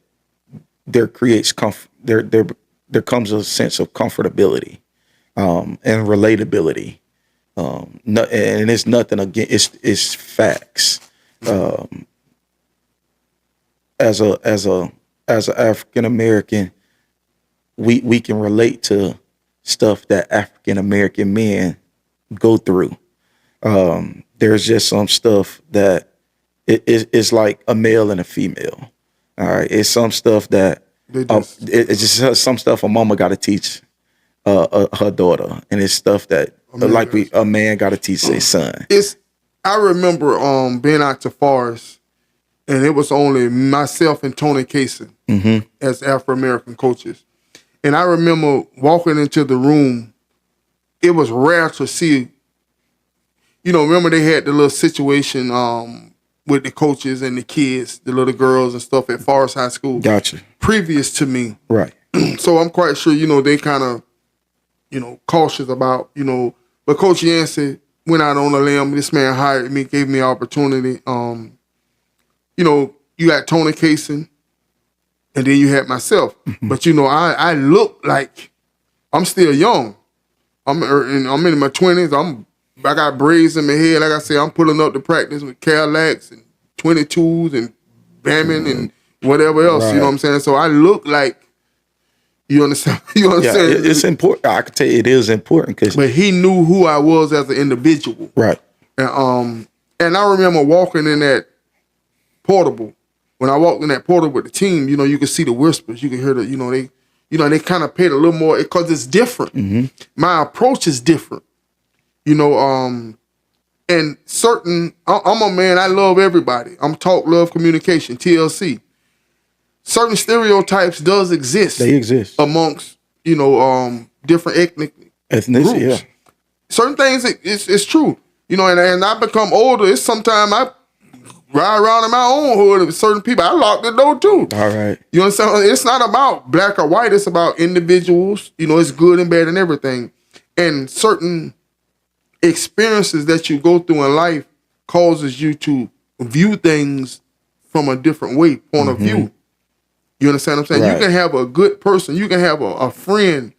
there creates comfort. There comes a sense of comfortability and relatability. And it's nothing again. It's facts. As an African American, we can relate to stuff that African American men go through. There's just some stuff that it's like a male and a female. All right, it's some stuff that it's just some stuff a mama got to teach her daughter, and it's stuff that a man got to teach his son. I remember being out to Forest, and it was only myself and Tony Kaysen as Afro-American coaches. And I remember walking into the room, it was rare to see, remember they had the little situation with the coaches and the kids, the little girls and stuff at Forest High School. Gotcha. Previous to me. Right. So I'm quite sure, they kind of, cautious about, but Coach Yancey went out on a limb. This man hired me, gave me opportunity. You got Tony Kaysen, and then you had myself. But I look like I'm still young. I'm in my 20s. I got braids in my head. Like I said, I'm pulling up to practice with Cadillacs and 22s and Bamming and whatever else. Right. You know what I'm saying? So I look like, you understand? You understand? Yeah, it's important. I can tell you it is important but he knew who I was as an individual. Right. And I remember walking in that portable. When I walked in that portal with the team, you could see the whispers. You could hear they kind of paid a little more because it's different. My approach is different. And certain, I'm a man, I love everybody. I'm talk, love, communication, TLC. Certain stereotypes does exist. They exist. Amongst, different ethnicity, yeah. Certain things, it's true. And I become older, it's sometimes I ride around in my own hood with certain people. I lock the door too. All right. You understand? It's not about black or white, it's about individuals. It's good and bad and everything. And certain experiences that you go through in life causes you to view things from a different point of view. You understand what I'm saying? Right. You can have a good person. You can have a friend.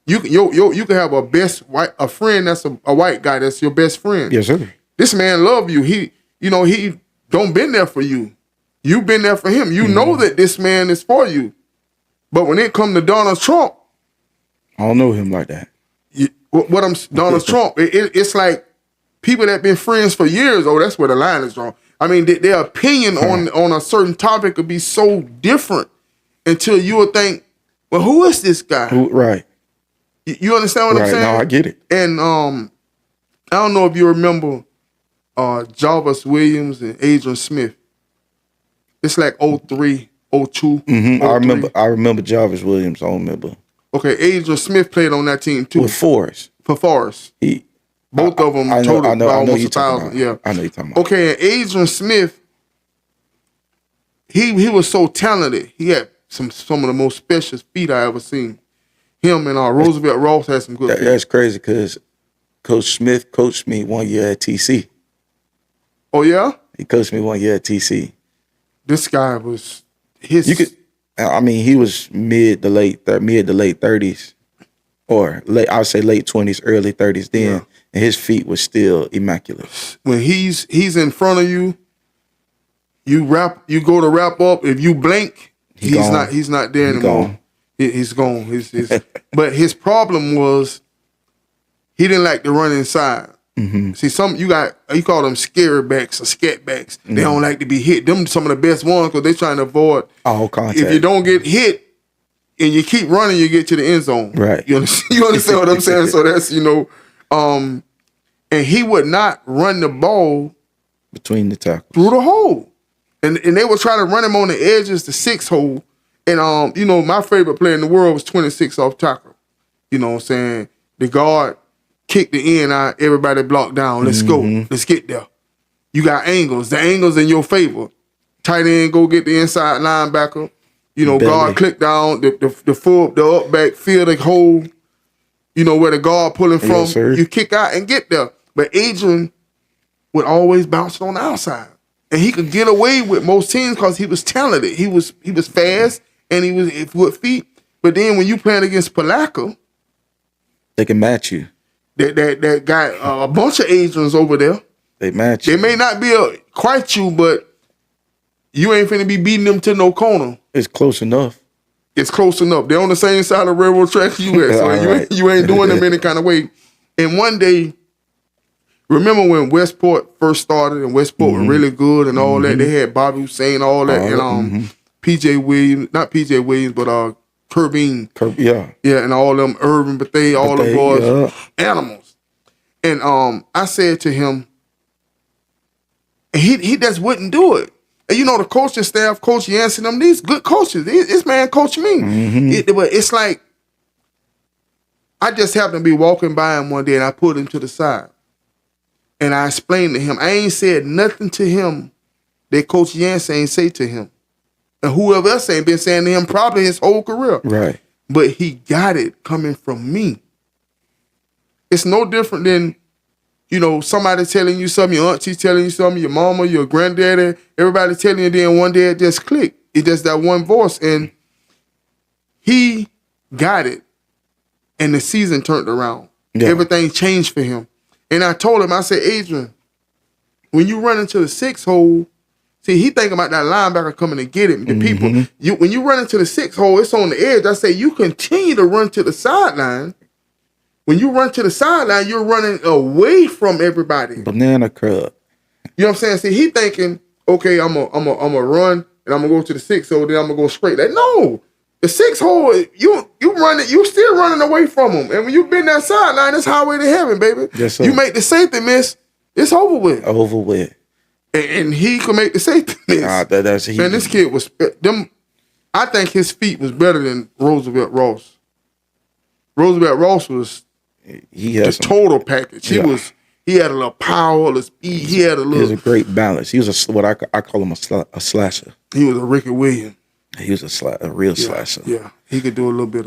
You can have a friend that's a white guy that's your best friend. Yes, sir. This man love you. He don't been there for you. You been there for him. You know that this man is for you. But when it come to Donald Trump, I don't know him like that. Donald Trump, it's like people that been friends for years. Oh, that's where the line is drawn. I mean, their opinion on a certain topic could be so different until you would think, well, who is this guy? Right. You understand what I'm saying? No, I get it. And I don't know if you remember Jarvis Williams and Adrian Smith. It's like 03, 02. I remember Jarvis Williams. I don't remember. Okay, Adrian Smith played on that team too. With Forrest. For Forrest. Both of them totaled about almost 1,000. Yeah. I know you're talking about. Okay, and Adrian Smith, he was so talented. He had some of the most special feet I ever seen. Him and Roosevelt Ross had some good feet. That's crazy because Coach Smith coached me 1 year at TC. Oh, yeah? He coached me 1 year at TC. This guy was he was mid to late 30s, or I would say late 20s, early 30s then, and his feet was still immaculate. When he's in front of you, you go to wrap up. If you blink, he's not there anymore. He's gone. But his problem was he didn't like to run inside. Mm-hmm. See, you call them scary backs or scat backs. They don't like to be hit. Them some of the best ones because they're trying to avoid all contact. If you don't get hit and you keep running, you get to the end zone. Right. You understand what I'm saying? So that's and he would not run the ball between the tackles through the hole, and they would try to run him on the edges, the 6 hole. And my favorite player in the world was 26 off tackle. You know what I'm saying? The guard kick the end out, everybody block down. Let's go. Let's get there. You got angles. The angles in your favor. Tight end, go get the inside linebacker. Guard click down, the up back, feel the hole, where the guard pulling from. Yes, sir. You kick out and get there. But Adrian would always bounce on the outside. And he could get away with most teams because he was talented. He was fast and he was with feet. But then when you playing against Palaca, they can match you. That got a bunch of Adrians over there. They match you. They may not be quite you, but you ain't finna be beating them to no corner. It's close enough. It's close enough. They're on the same side of the railroad tracks you at, so you ain't doing them any kind of way. And one day, remember when Westport first started and Westport was really good and all that? They had Bobby Hussein, all that, and P.J. Williams, not P.J. Williams, but Kerbine. Yeah, and all them Urban Bethea, all the boys, animals. And I said to him, and he just wouldn't do it. And the coaching staff, Coach Yancey, them, these good coaches. This man coached me. It's like, I just happened to be walking by him one day and I pulled him to the side. And I explained to him, I ain't said nothing to him that Coach Yancey ain't say to him. And whoever else ain't been saying to him probably his whole career. Right. But he got it coming from me. It's no different than, somebody telling you something, your auntie telling you something, your mama, your granddaddy, everybody telling you, then one day it just clicked. It's just that one voice. And he got it. And the season turned around. Yeah. Everything changed for him. And I told him, I said, Adrian, when you run into the 6 hole, see, he thinking about that linebacker coming to get him. The people, when you run into the 6 hole, it's on the edge. I say, you continue to run to the sideline. When you run to the sideline, you're running away from everybody. Banana crab. You know what I'm saying? See, he thinking, okay, I'm a run and I'm gonna go to the 6 hole, then I'm gonna go straight. Like, no, the 6 hole, you still running away from them. And when you been that sideline, it's highway to heaven, baby. Yes, sir. You make the safety miss, it's over with. Over with. And he could make the safety miss. That's man, this kid was them. I think his feet was better than Roosevelt Ross. Roosevelt Ross was the total package. He had a little power, a little speed. He had a little. He was a great balance. He was what I call him a slasher. He was a Ricky Williams. He was a real slasher. Yeah, he could do a little bit.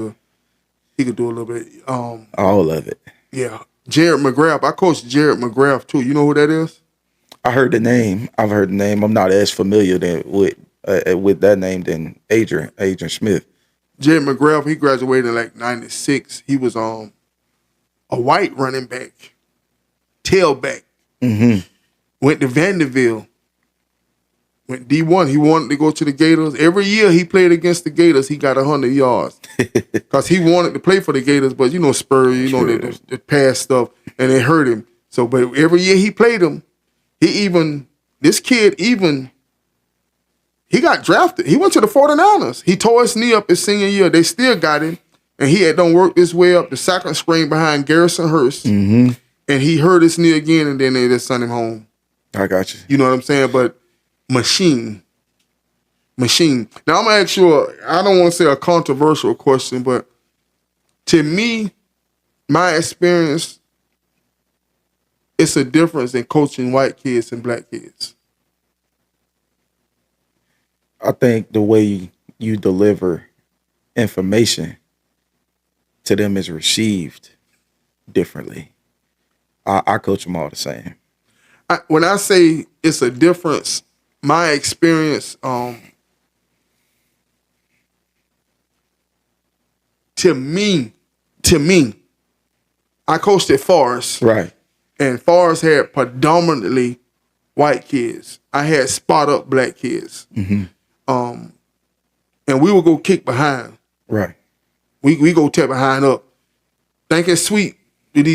All of it. Yeah, Jared McGrath. I coached Jared McGrath too. You know who that is? I heard the name. I've heard the name. I'm not as familiar with with that name than Adrian Smith. Jerry McGrath, he graduated in like 96. He was a white running back, tailback. Went to Vanderbilt. Went D1. He wanted to go to the Gators. Every year he played against the Gators, he got 100 yards. Because he wanted to play for the Gators, but you know Spurs, you know, the past stuff, and it hurt him. So, but every year he played him, he got drafted. He went to the 49ers. He tore his knee up his senior year. They still got him, and he had done worked his way up the second string behind Garrison Hurst, and he hurt his knee again, and then they just sent him home. I got you. You know what I'm saying? But machine. Now I'm gonna ask you I don't want to say a controversial question, but to me, my experience, it's a difference in coaching white kids and black kids. I think the way you deliver information to them is received differently. I coach them all the same. When I say it's a difference, my experience, to me, I coached at Forest. Right. And Forest had predominantly white kids. I had spot up black kids. And we would go kick behind. Right. We go tear behind up. Think it's sweet with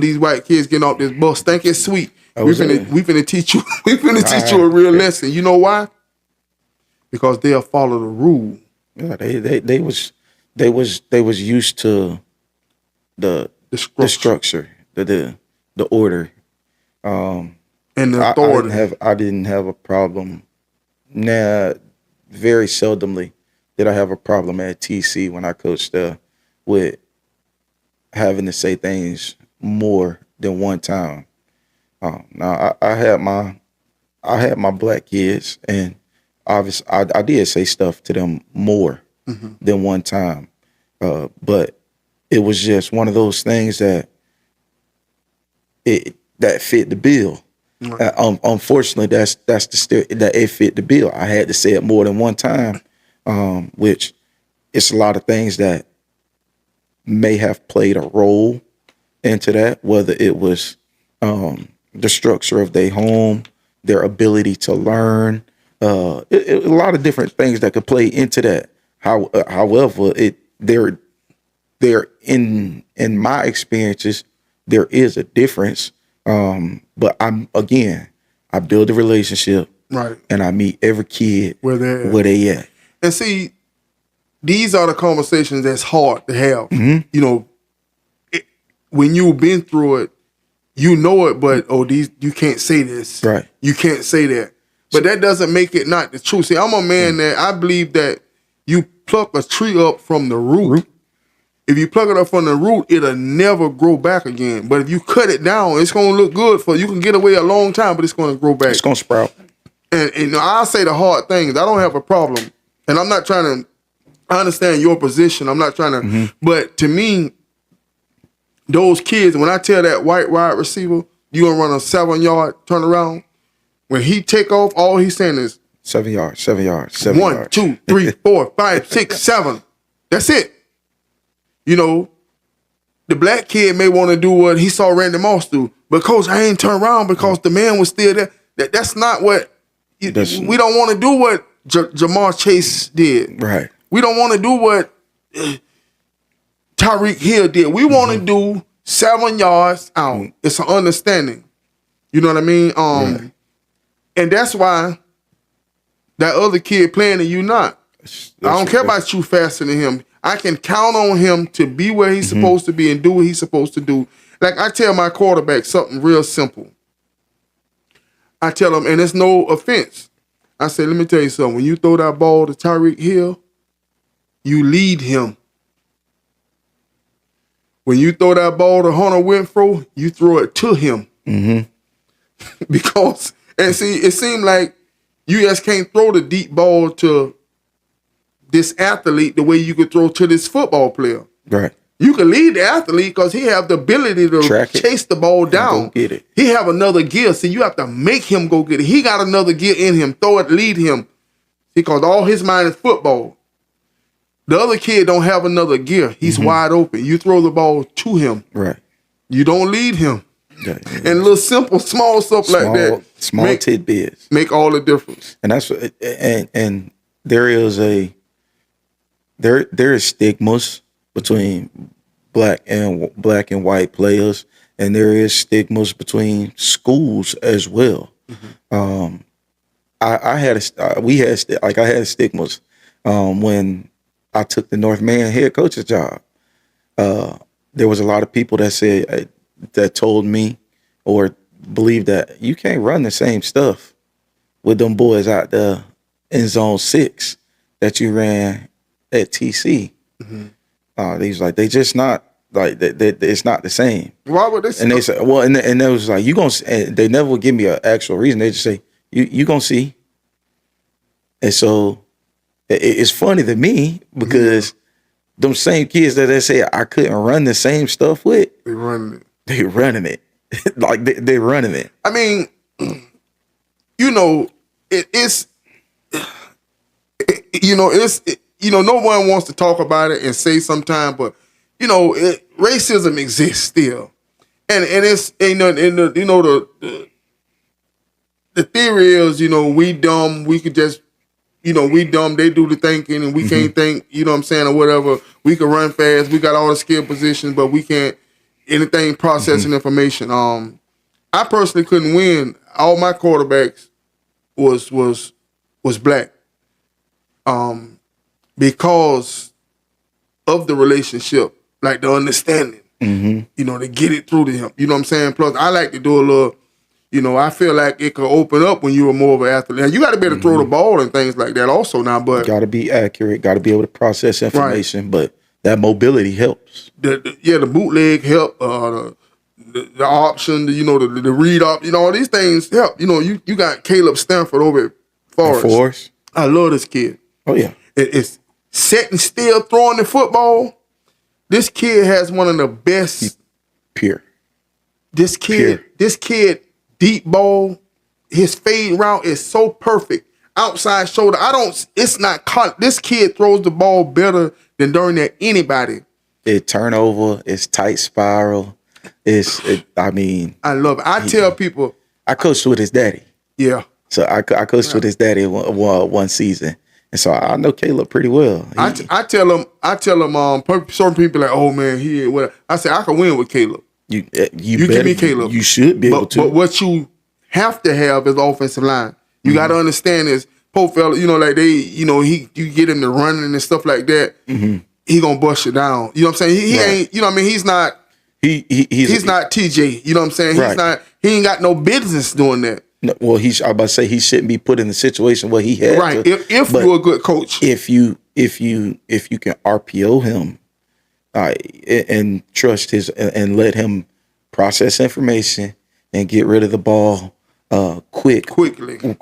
these white kids getting off this bus. Think it's sweet. We finna teach you. We finna teach you a real lesson. You know why? Because they'll follow the rule. Yeah, they was used to the structure, the order, and the authority. I didn't have a problem. Nah, very seldomly did I have a problem at TC when I coached with having to say things more than one time. Now I had my black kids, and obviously I did say stuff to them more than one time, but it was just one of those things that fit the bill. Right. Unfortunately, that it fit the bill. I had to say it more than one time, which it's a lot of things that may have played a role into that, whether it was the structure of their home, their ability to learn, a lot of different things that could play into that. However, there in my experiences, there is a difference. But I build a relationship, right, and I meet every kid where they at. And see, these are the conversations that's hard to have. You know, when you've been through it, you know it, but you can't say this, right? You can't say that, but that doesn't make it not the truth. See, I'm a man that I believe that you pluck a tree up from the root. If you pluck it up from the root, it'll never grow back again. But if you cut it down, it's gonna look good for you. Can get away a long time, but it's gonna grow back. It's gonna sprout. And I'll say the hard things. I don't have a problem, and I'm not trying to. I understand your position. I'm not trying to. But to me, those kids, when I tell that white wide receiver, you gonna run a 7-yard turnaround, when he take off, all he's saying is 7 yards. 1, 2, 3, 4, 5, 6, 7. That's it. You know, the black kid may want to do what he saw Randy Moss do, but coach, I ain't turned around because the man was still there. That's not what we don't want to do. What Jamar Chase did, right? We don't want to do what Tyreek Hill did. We want to do 7 yards out. It's an understanding. You know what I mean? And that's why that other kid playing and you not. I don't care about you faster than him. I can count on him to be where he's supposed to be and do what he's supposed to do. Like I tell my quarterback something real simple. I tell him, and it's no offense. I say, let me tell you something. When you throw that ball to Tyreek Hill, you lead him. When you throw that ball to Hunter Renfrow, you throw it to him. Because, and see, it seemed like you just can't throw the deep ball to this athlete the way you could throw to this football player. Right. You can lead the athlete because he have the ability to chase the ball down. Get it. He have another gear. So you have to make him go get it. He got another gear in him. Throw it, lead him. Because all his mind is football. The other kid don't have another gear. He's wide open. You throw the ball to him. Right. You don't lead him. Yeah. And little simple, small stuff like that. Small tidbits. Make all the difference. And that's and there is there is stigmas between black and white players, and there is stigmas between schools as well. I had stigmas when I took the North Man head coach's job. There was a lot of people that said that told me or believed that you can't run the same stuff with them boys out there in zone 6 that you ran at TC. They was like, they just not like it's not the same. Why would they? And they said, well, and they was like, you gonna. And they never would give me an actual reason. They just say, you gonna see. And so it's funny to me because them same kids that they say I couldn't run the same stuff with, They running it. they running it. Like they running it. I mean, you know, it's no one wants to talk about it and say sometimes, but you know, racism exists still, and it's the theory is, you know, we dumb, we could just, you know, we dumb, they do the thinking, and we can't think, you know what I'm saying, or whatever. We can run fast, we got all the skill positions, but we can't anything processing information. I personally couldn't win. All my quarterbacks was black, because of the relationship, like the understanding. You know, to get it through to him. You know what I'm saying? Plus, I like to do a little. You know, I feel like it could open up when you were more of an athlete. Now, you got to be able to throw the ball and things like that also now, but... Got to be accurate, got to be able to process information, but that mobility helps. The bootleg help, the option, the read up, all these things help. You know, you got Caleb Stanford over at Forest. I love this kid. Oh, yeah. It's sitting still throwing the football. This kid has one of the best... Pure. This kid, deep ball, his fade route is so perfect. Outside shoulder, it's not caught. This kid throws the ball better than during that anybody. It turnover, it's tight spiral. I love it. I tell people. I coached with his daddy. Yeah. So I coached with his daddy one season. And so I know Caleb pretty well. I tell him, certain people like, oh man, he ain't what. I say, I can win with Caleb. You give me Caleb. You should be able to. But what you have to have is offensive line. You got to understand this. Poor fella, like you get him to running and stuff like that. He gonna bust you down. You know what I'm saying? He ain't. You know what I mean? He's not. He's not TJ. You know what I'm saying? He's not. He ain't got no business doing that. No, well, I'm about to say he shouldn't be put in the situation where he had. Right. If you're a good coach. If you can RPO him. And trust and let him process information and get rid of the ball quickly, and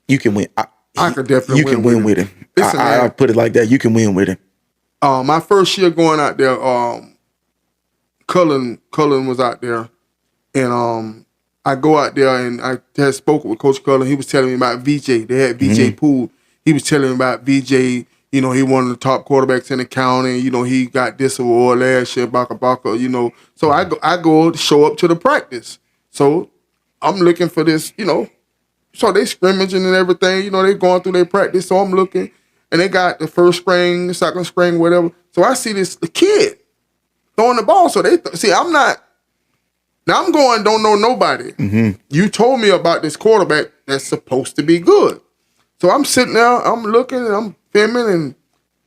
you can win. I could definitely win with him. Listen, I put it like that. You can win with him. My first year going out there, Cullen was out there, and I go out there and I had spoken with Coach Cullen. He was telling me about VJ. They had VJ Poole. He was telling me about VJ. You know, he one of the top quarterbacks in the county. You know, he got this award last year, Baka. You know, so I go show up to the practice. So I'm looking for this. You know, so they scrimmaging and everything. You know, they going through their practice. So I'm looking, and they got the first spring, the second spring, whatever. So I see the kid throwing the ball. So they see I'm not. Now I'm going, don't know nobody. You told me about this quarterback that's supposed to be good. So I'm sitting there, I'm looking, and I'm filming, and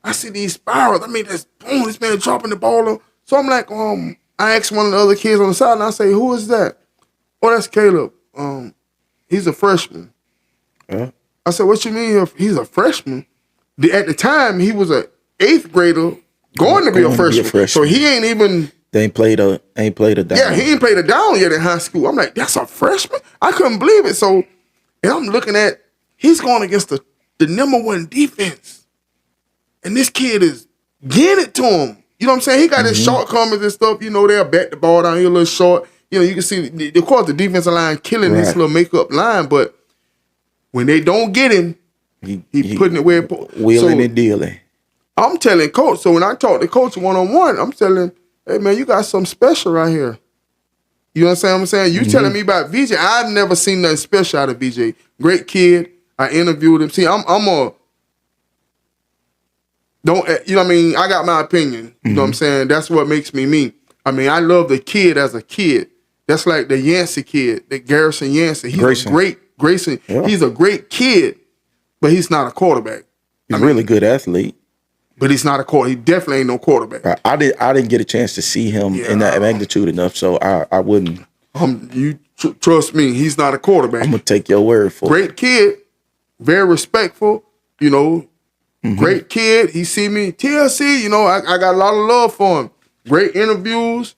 I see these spirals. I mean, this man dropping the ball. So I'm like, I asked one of the other kids on the side, and I say, who is that? Oh, that's Caleb. He's a freshman. I said, what you mean he's a freshman? At the time, he was an 8th grader going to be a freshman. So he ain't even... They ain't played a down. Yeah, he ain't played a down yet in high school. I'm like, that's a freshman? I couldn't believe it. So, and I'm looking at, he's going against the number 1 defense. And this kid is getting it to him. You know what I'm saying? He got his shortcomings and stuff. You know, they'll bat the ball down here a little short. You know, you can see, of course, the defensive line killing this little makeup line. But When they don't get him, he putting it where wheeling and dealing. I'm telling coach. So when I talk to coach one-on-one, I'm telling him, hey man, you got something special right here. You understand what I'm saying? You telling me about VJ. I've never seen nothing special out of VJ. Great kid. I interviewed him. See, I'm a don't you know what I mean? I got my opinion. You know what I'm saying? That's what makes me me. I mean, I love the kid as a kid. That's like the Yancey kid, the Garrison Yancey. He's a great Grayson. Yeah. He's a great kid, but he's not a quarterback. He's a really good athlete. But he's not a quarterback. He definitely ain't no quarterback. I didn't get a chance to see him in that magnitude enough, so I wouldn't. Trust me, he's not a quarterback. I'm gonna take your word for it. Great kid, very respectful. You know, great kid. He see me TLC. You know, I got a lot of love for him. Great interviews,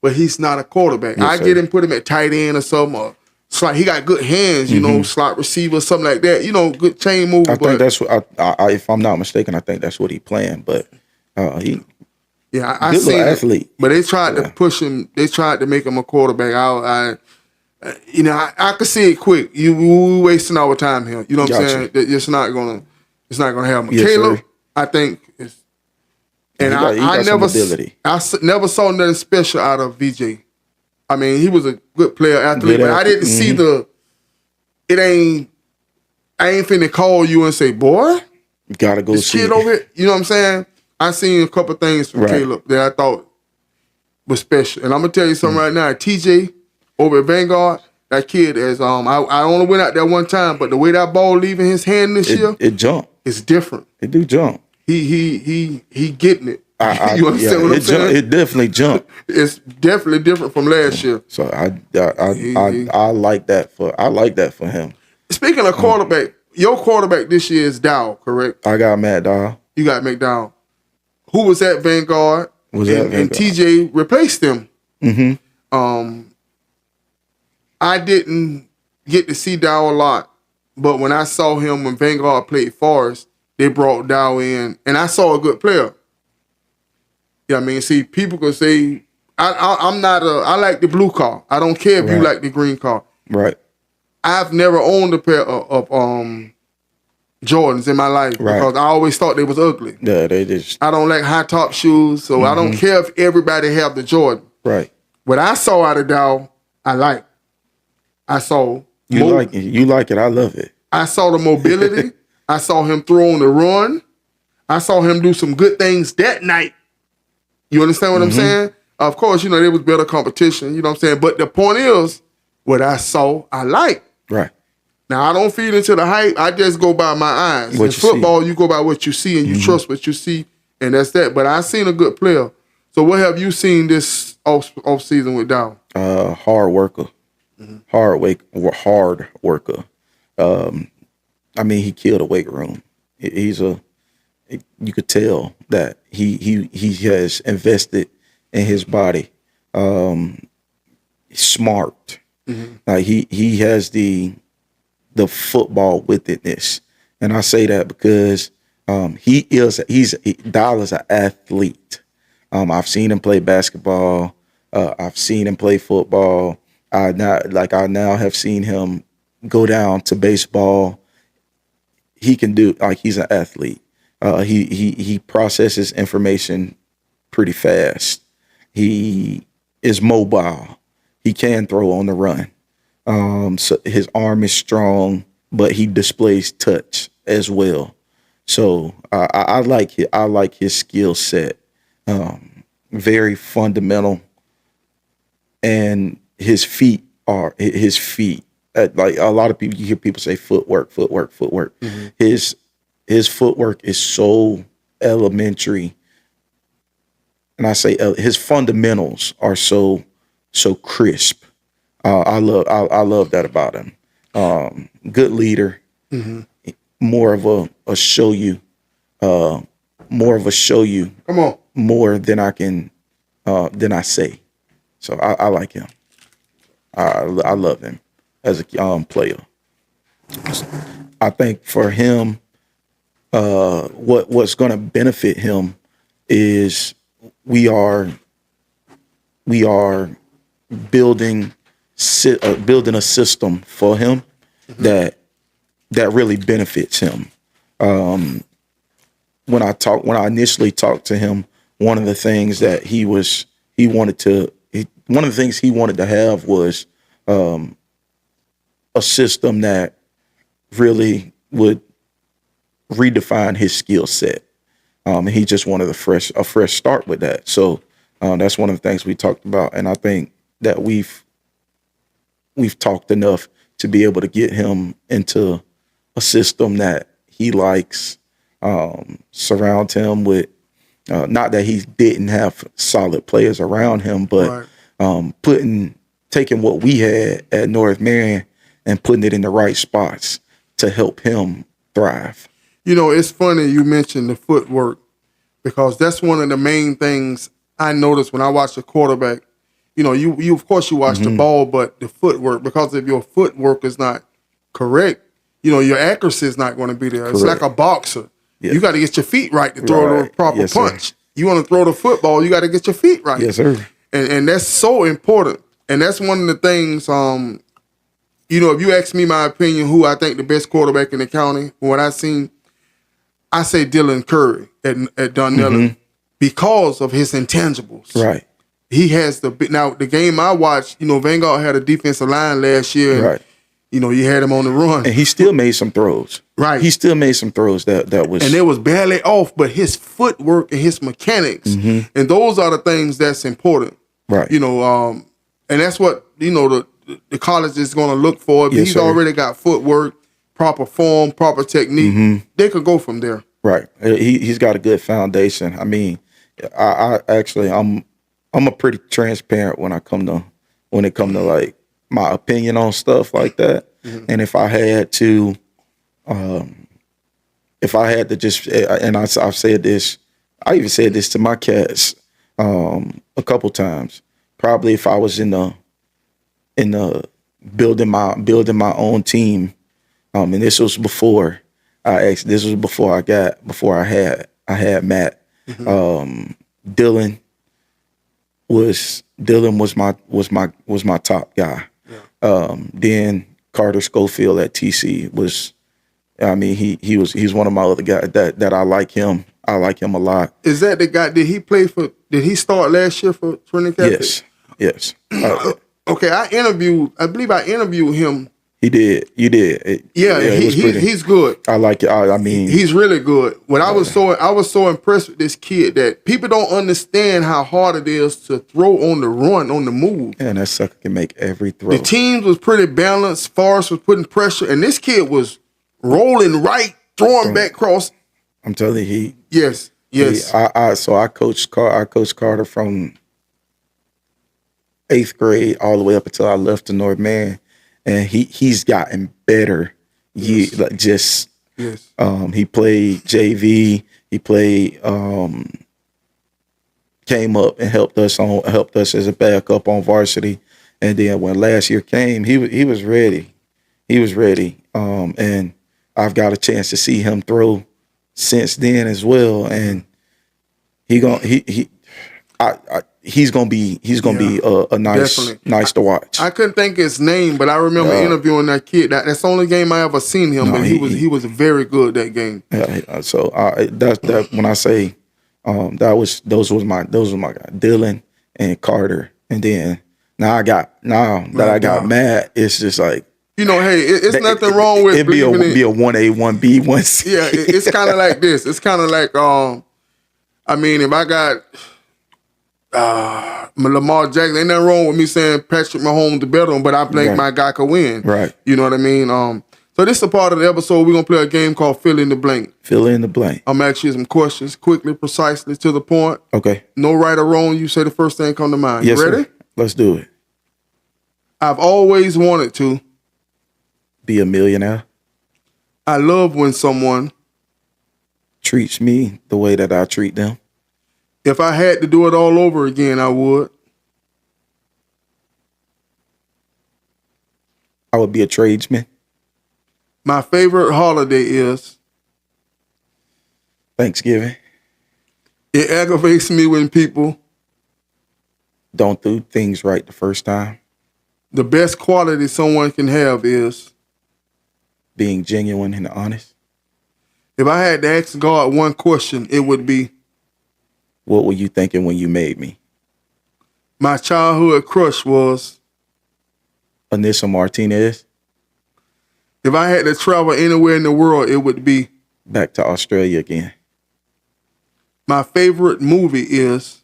but he's not a quarterback. Yes, I get him, put him at tight end or something. Slot. He got good hands, you know, slot receiver, something like that. You know, good chain mover. I think that's what if I'm not mistaken, I think that's what he planned. But he, I good seen little it. athlete. But they tried to push him. They tried to make him a quarterback. I could see it quick. We wasting our time here. You know what I'm saying? It's not gonna happen. Yes, Caleb, sir. I think, he got some ability. I never saw nothing special out of VJ. I mean, he was a good player, athlete, but I didn't see I ain't finna call you and say, boy, you gotta go this see kid it. over here. You know what I'm saying? I seen a couple things from Caleb that I thought was special. And I'm gonna tell you something right now. TJ over at Vanguard, that kid is I only went out there one time, but the way that ball leaving his hand this year, it jumped. It's different. It do jump. He getting it. You understand what I'm saying? It definitely jumped. It's definitely different from last year. So I like that for him. Speaking of quarterback, your quarterback this year is Dow, correct? I got Matt Dow. You got McDowell. Who was at Vanguard? And TJ replaced him. I didn't get to see Dow a lot, but when I saw him when Vanguard played Forest, they brought Dow in, and I saw a good player. Yeah, I mean, see, people could say, I like the blue car. I don't care if you like the green car. Right. I've never owned a pair of Jordans in my life because I always thought they was ugly. Yeah, they just. I don't like high top shoes, so I don't care if everybody have the Jordan. Right. What I saw out of Dow, I like. I saw. You like it. You like it. I love it. I saw the mobility. I saw him throw on the run. I saw him do some good things that night. You understand what I'm saying? Of course, you know, there was better competition, you know what I'm saying? But the point is, what I saw, I like. Right. Now, I don't feed into the hype. I just go by my eyes. In football, you go by what you see and you trust what you see, and that's that. But I seen a good player. So what have you seen this off season with Dow? Hard worker. Hard worker. I mean, he killed a weight room. You could tell that he has invested in his body. Smart. Like he has the football witness, and I say that because Dow is an athlete. I've seen him play basketball. I've seen him play football. I now have seen him go down to baseball. He can do, he's an athlete. He processes information pretty fast. He is mobile. He can throw on the run. So his arm is strong, but he displays touch as well. So I like it. I like his skill set. Very fundamental, and his feet. Like a lot of people, you hear people say footwork. His footwork is so elementary, and I say his fundamentals are so crisp. I love that about him. Good leader, more of a show you, Come on, more than I say. So I like him. I love him as a player. I think for him, what's going to benefit him is we are building a system for him that that really benefits him. When I initially talked to him, one of the things that one of the things he wanted to have was a system that really would redefine his skill set. And he just wanted a fresh start with that. So that's one of the things we talked about, and I think that we've talked enough to be able to get him into a system that he likes. Surround him with not that he didn't have solid players around him, but taking what we had at North Marion and putting it in the right spots to help him thrive. You know, it's funny you mentioned the footwork, because that's one of the main things I noticed when I watch a quarterback. You know, you of course you watch the ball, but the footwork, because if your footwork is not correct, you know, your accuracy is not going to be there. Correct. It's like a boxer. Yeah. You got to get your feet right to throw the proper punch. Sir. You want to throw the football, you got to get your feet right. Yes, sir. And that's so important. And that's one of the things, you know, if you ask me my opinion, who I think the best quarterback in the county, from what I've seen, I say Dylan Curry at Dunellen because of his intangibles. Right. He has the game I watched, you know, Vanguard had a defensive line last year. And, right. You know, you had him on the run. And he still made some throws. Right. He still made some throws that was. And it was barely off, but his footwork and his mechanics. And those are the things that's important. Right. You know, and that's what, you know, the college is going to look for. If he's already got footwork, proper form, proper technique, they could go from there. Right. He's got a good foundation. I mean, I actually, I'm a pretty transparent when it come to like my opinion on stuff like that. And if I had to just, and I've said this, I even said this to my cats a couple times. Probably if I was in the building my own team, and this was before I had Matt. Dylan was my top guy. Then Carter Schofield at TC was, I mean, he's one of my other guys that I like him. I like him a lot. Is that the guy? Did he start last year for Trinity Catholic? Yes. Okay, I believe I interviewed him. He did. You did. He's good. I like it. I mean, he's really good. I was so impressed with this kid that people don't understand how hard it is to throw on the run, on the move. And that sucker can make every throw. The teams was pretty balanced. Forrest was putting pressure, and this kid was rolling right, throwing back cross. I'm telling you, Yes. I coached Carter from 8th grade all the way up until I left to North Marion. And he's gotten better. He played JV. He played came up and helped us as a backup on varsity. And then when last year came, he was ready. He was ready. And I've got a chance to see him throw since then as well. And he's gonna be a nice to watch. I couldn't think his name, but I remember interviewing that kid. That's the only game I ever seen him, but he was very good that game. So that when I say those was my guys, Dylan and Carter, and then now I got Matt. It's just like, you know, hey, it's nothing wrong with it'd be a 1A, 1B, 1C. Yeah, it's kind of like this. It's kind of like I mean, if I got Lamar Jackson, ain't nothing wrong with me saying Patrick Mahomes the better one, but I think my guy could win. Right. You know what I mean? So this is a part of the episode. We're gonna play a game called Fill in the Blank. Fill in the blank. I'm gonna ask you some questions quickly, precisely, to the point. Okay. No right or wrong. You say the first thing come to mind. Yes, you ready? Sir. Let's do it. I've always wanted to be a millionaire. I love when someone treats me the way that I treat them. If I had to do it all over again, I would. I would be a tradesman. My favorite holiday is Thanksgiving. It aggravates me when people don't do things right the first time. The best quality someone can have is being genuine and honest. If I had to ask God one question, it would be, What were you thinking when you made me? my childhood crush was, Anissa Martinez, if I had to travel anywhere in the world, it would be, back to Australia again. my favorite movie is,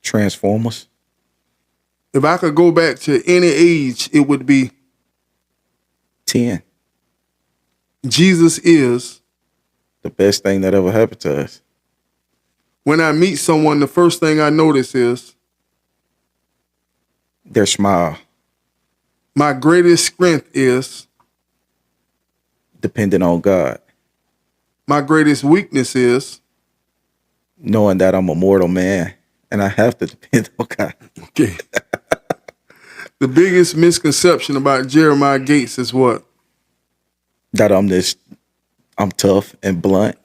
Transformers, if I could go back to any age, it would be, 10. Jesus is, The best thing that ever happened to us. when I meet someone, the first thing I notice is, Their smile, my greatest strength is, depending on God. my greatest weakness is, Knowing that I'm a mortal man and I have to depend on God. okay. The biggest misconception about Jeremiah Gates is what? That I'm tough and blunt.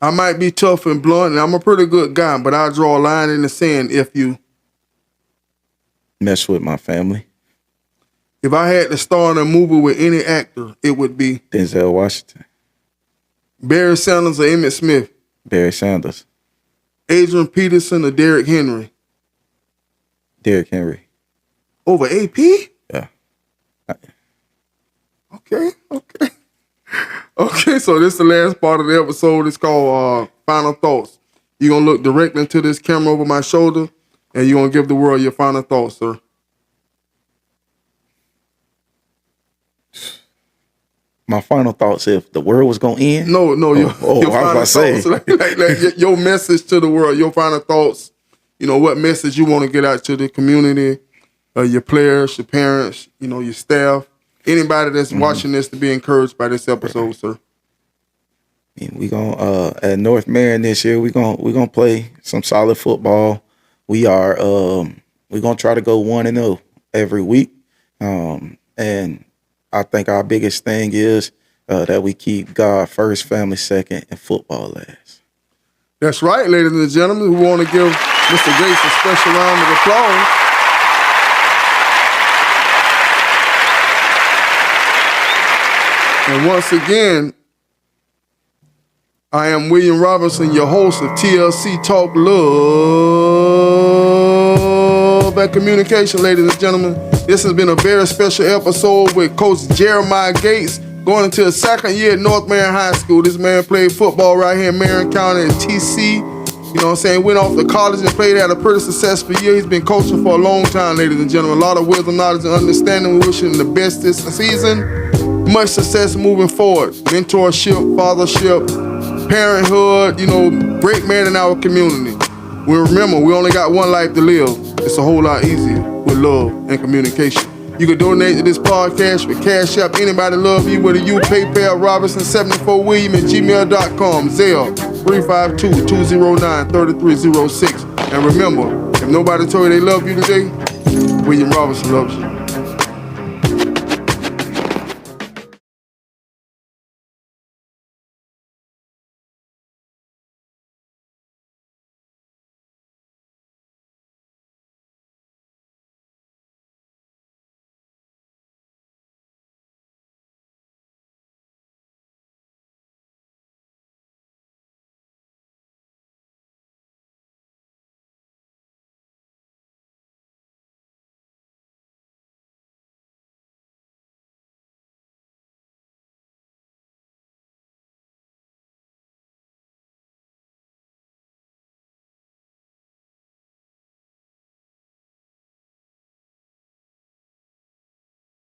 I might be tough and blunt, and I'm a pretty good guy, but I draw a line in the sand if you, Mess with my family. if I had to star in a movie with any actor, it would be Denzel Washington, Barry Sanders or Emmett Smith, Barry Sanders, Adrian Peterson or Derrick Henry. Derrick Henry. Over AP? Yeah. Okay. Okay, so this is the last part of the episode. It's called Final Thoughts. You're going to look directly into this camera over my shoulder, and you're going to give the world your final thoughts, sir. My final thoughts, if the world was going to end. No, your I was final about to say. thoughts. Like your message to the world, your final thoughts. You know, what message you want to get out to the community, your players, your parents, you know, your staff, anybody that's watching this to be encouraged by this episode, sir. We gonna at North Marion this year. We gonna play some solid football. We gonna try to go 1-0 every week. And I think our biggest thing is that we keep God first, family second, and football last. That's right, ladies and gentlemen. We want to give Mr. Gates a special round of applause. And once again, I am William Robinson, your host of TLC Talk Love and Communication, ladies and gentlemen. This has been a very special episode with Coach Jeremiah Gates, going into his second year at North Marion High School. This man played football right here in Marion County at TC. You know what I'm saying? Went off to college and played, had a pretty successful year. He's been coaching for a long time, ladies and gentlemen. A lot of wisdom, knowledge, and understanding. We wish him the best this season. Much success moving forward. Mentorship, fathership, parenthood, you know, great man in our community. We remember, we only got one life to live. It's a whole lot easier with love and communication. You can donate to this podcast with Cash App. Anybody love you, whether you PayPal Robinson74William at gmail.com, Zelle 352-209-3306. And remember, if nobody told you they love you today, William Robinson loves you.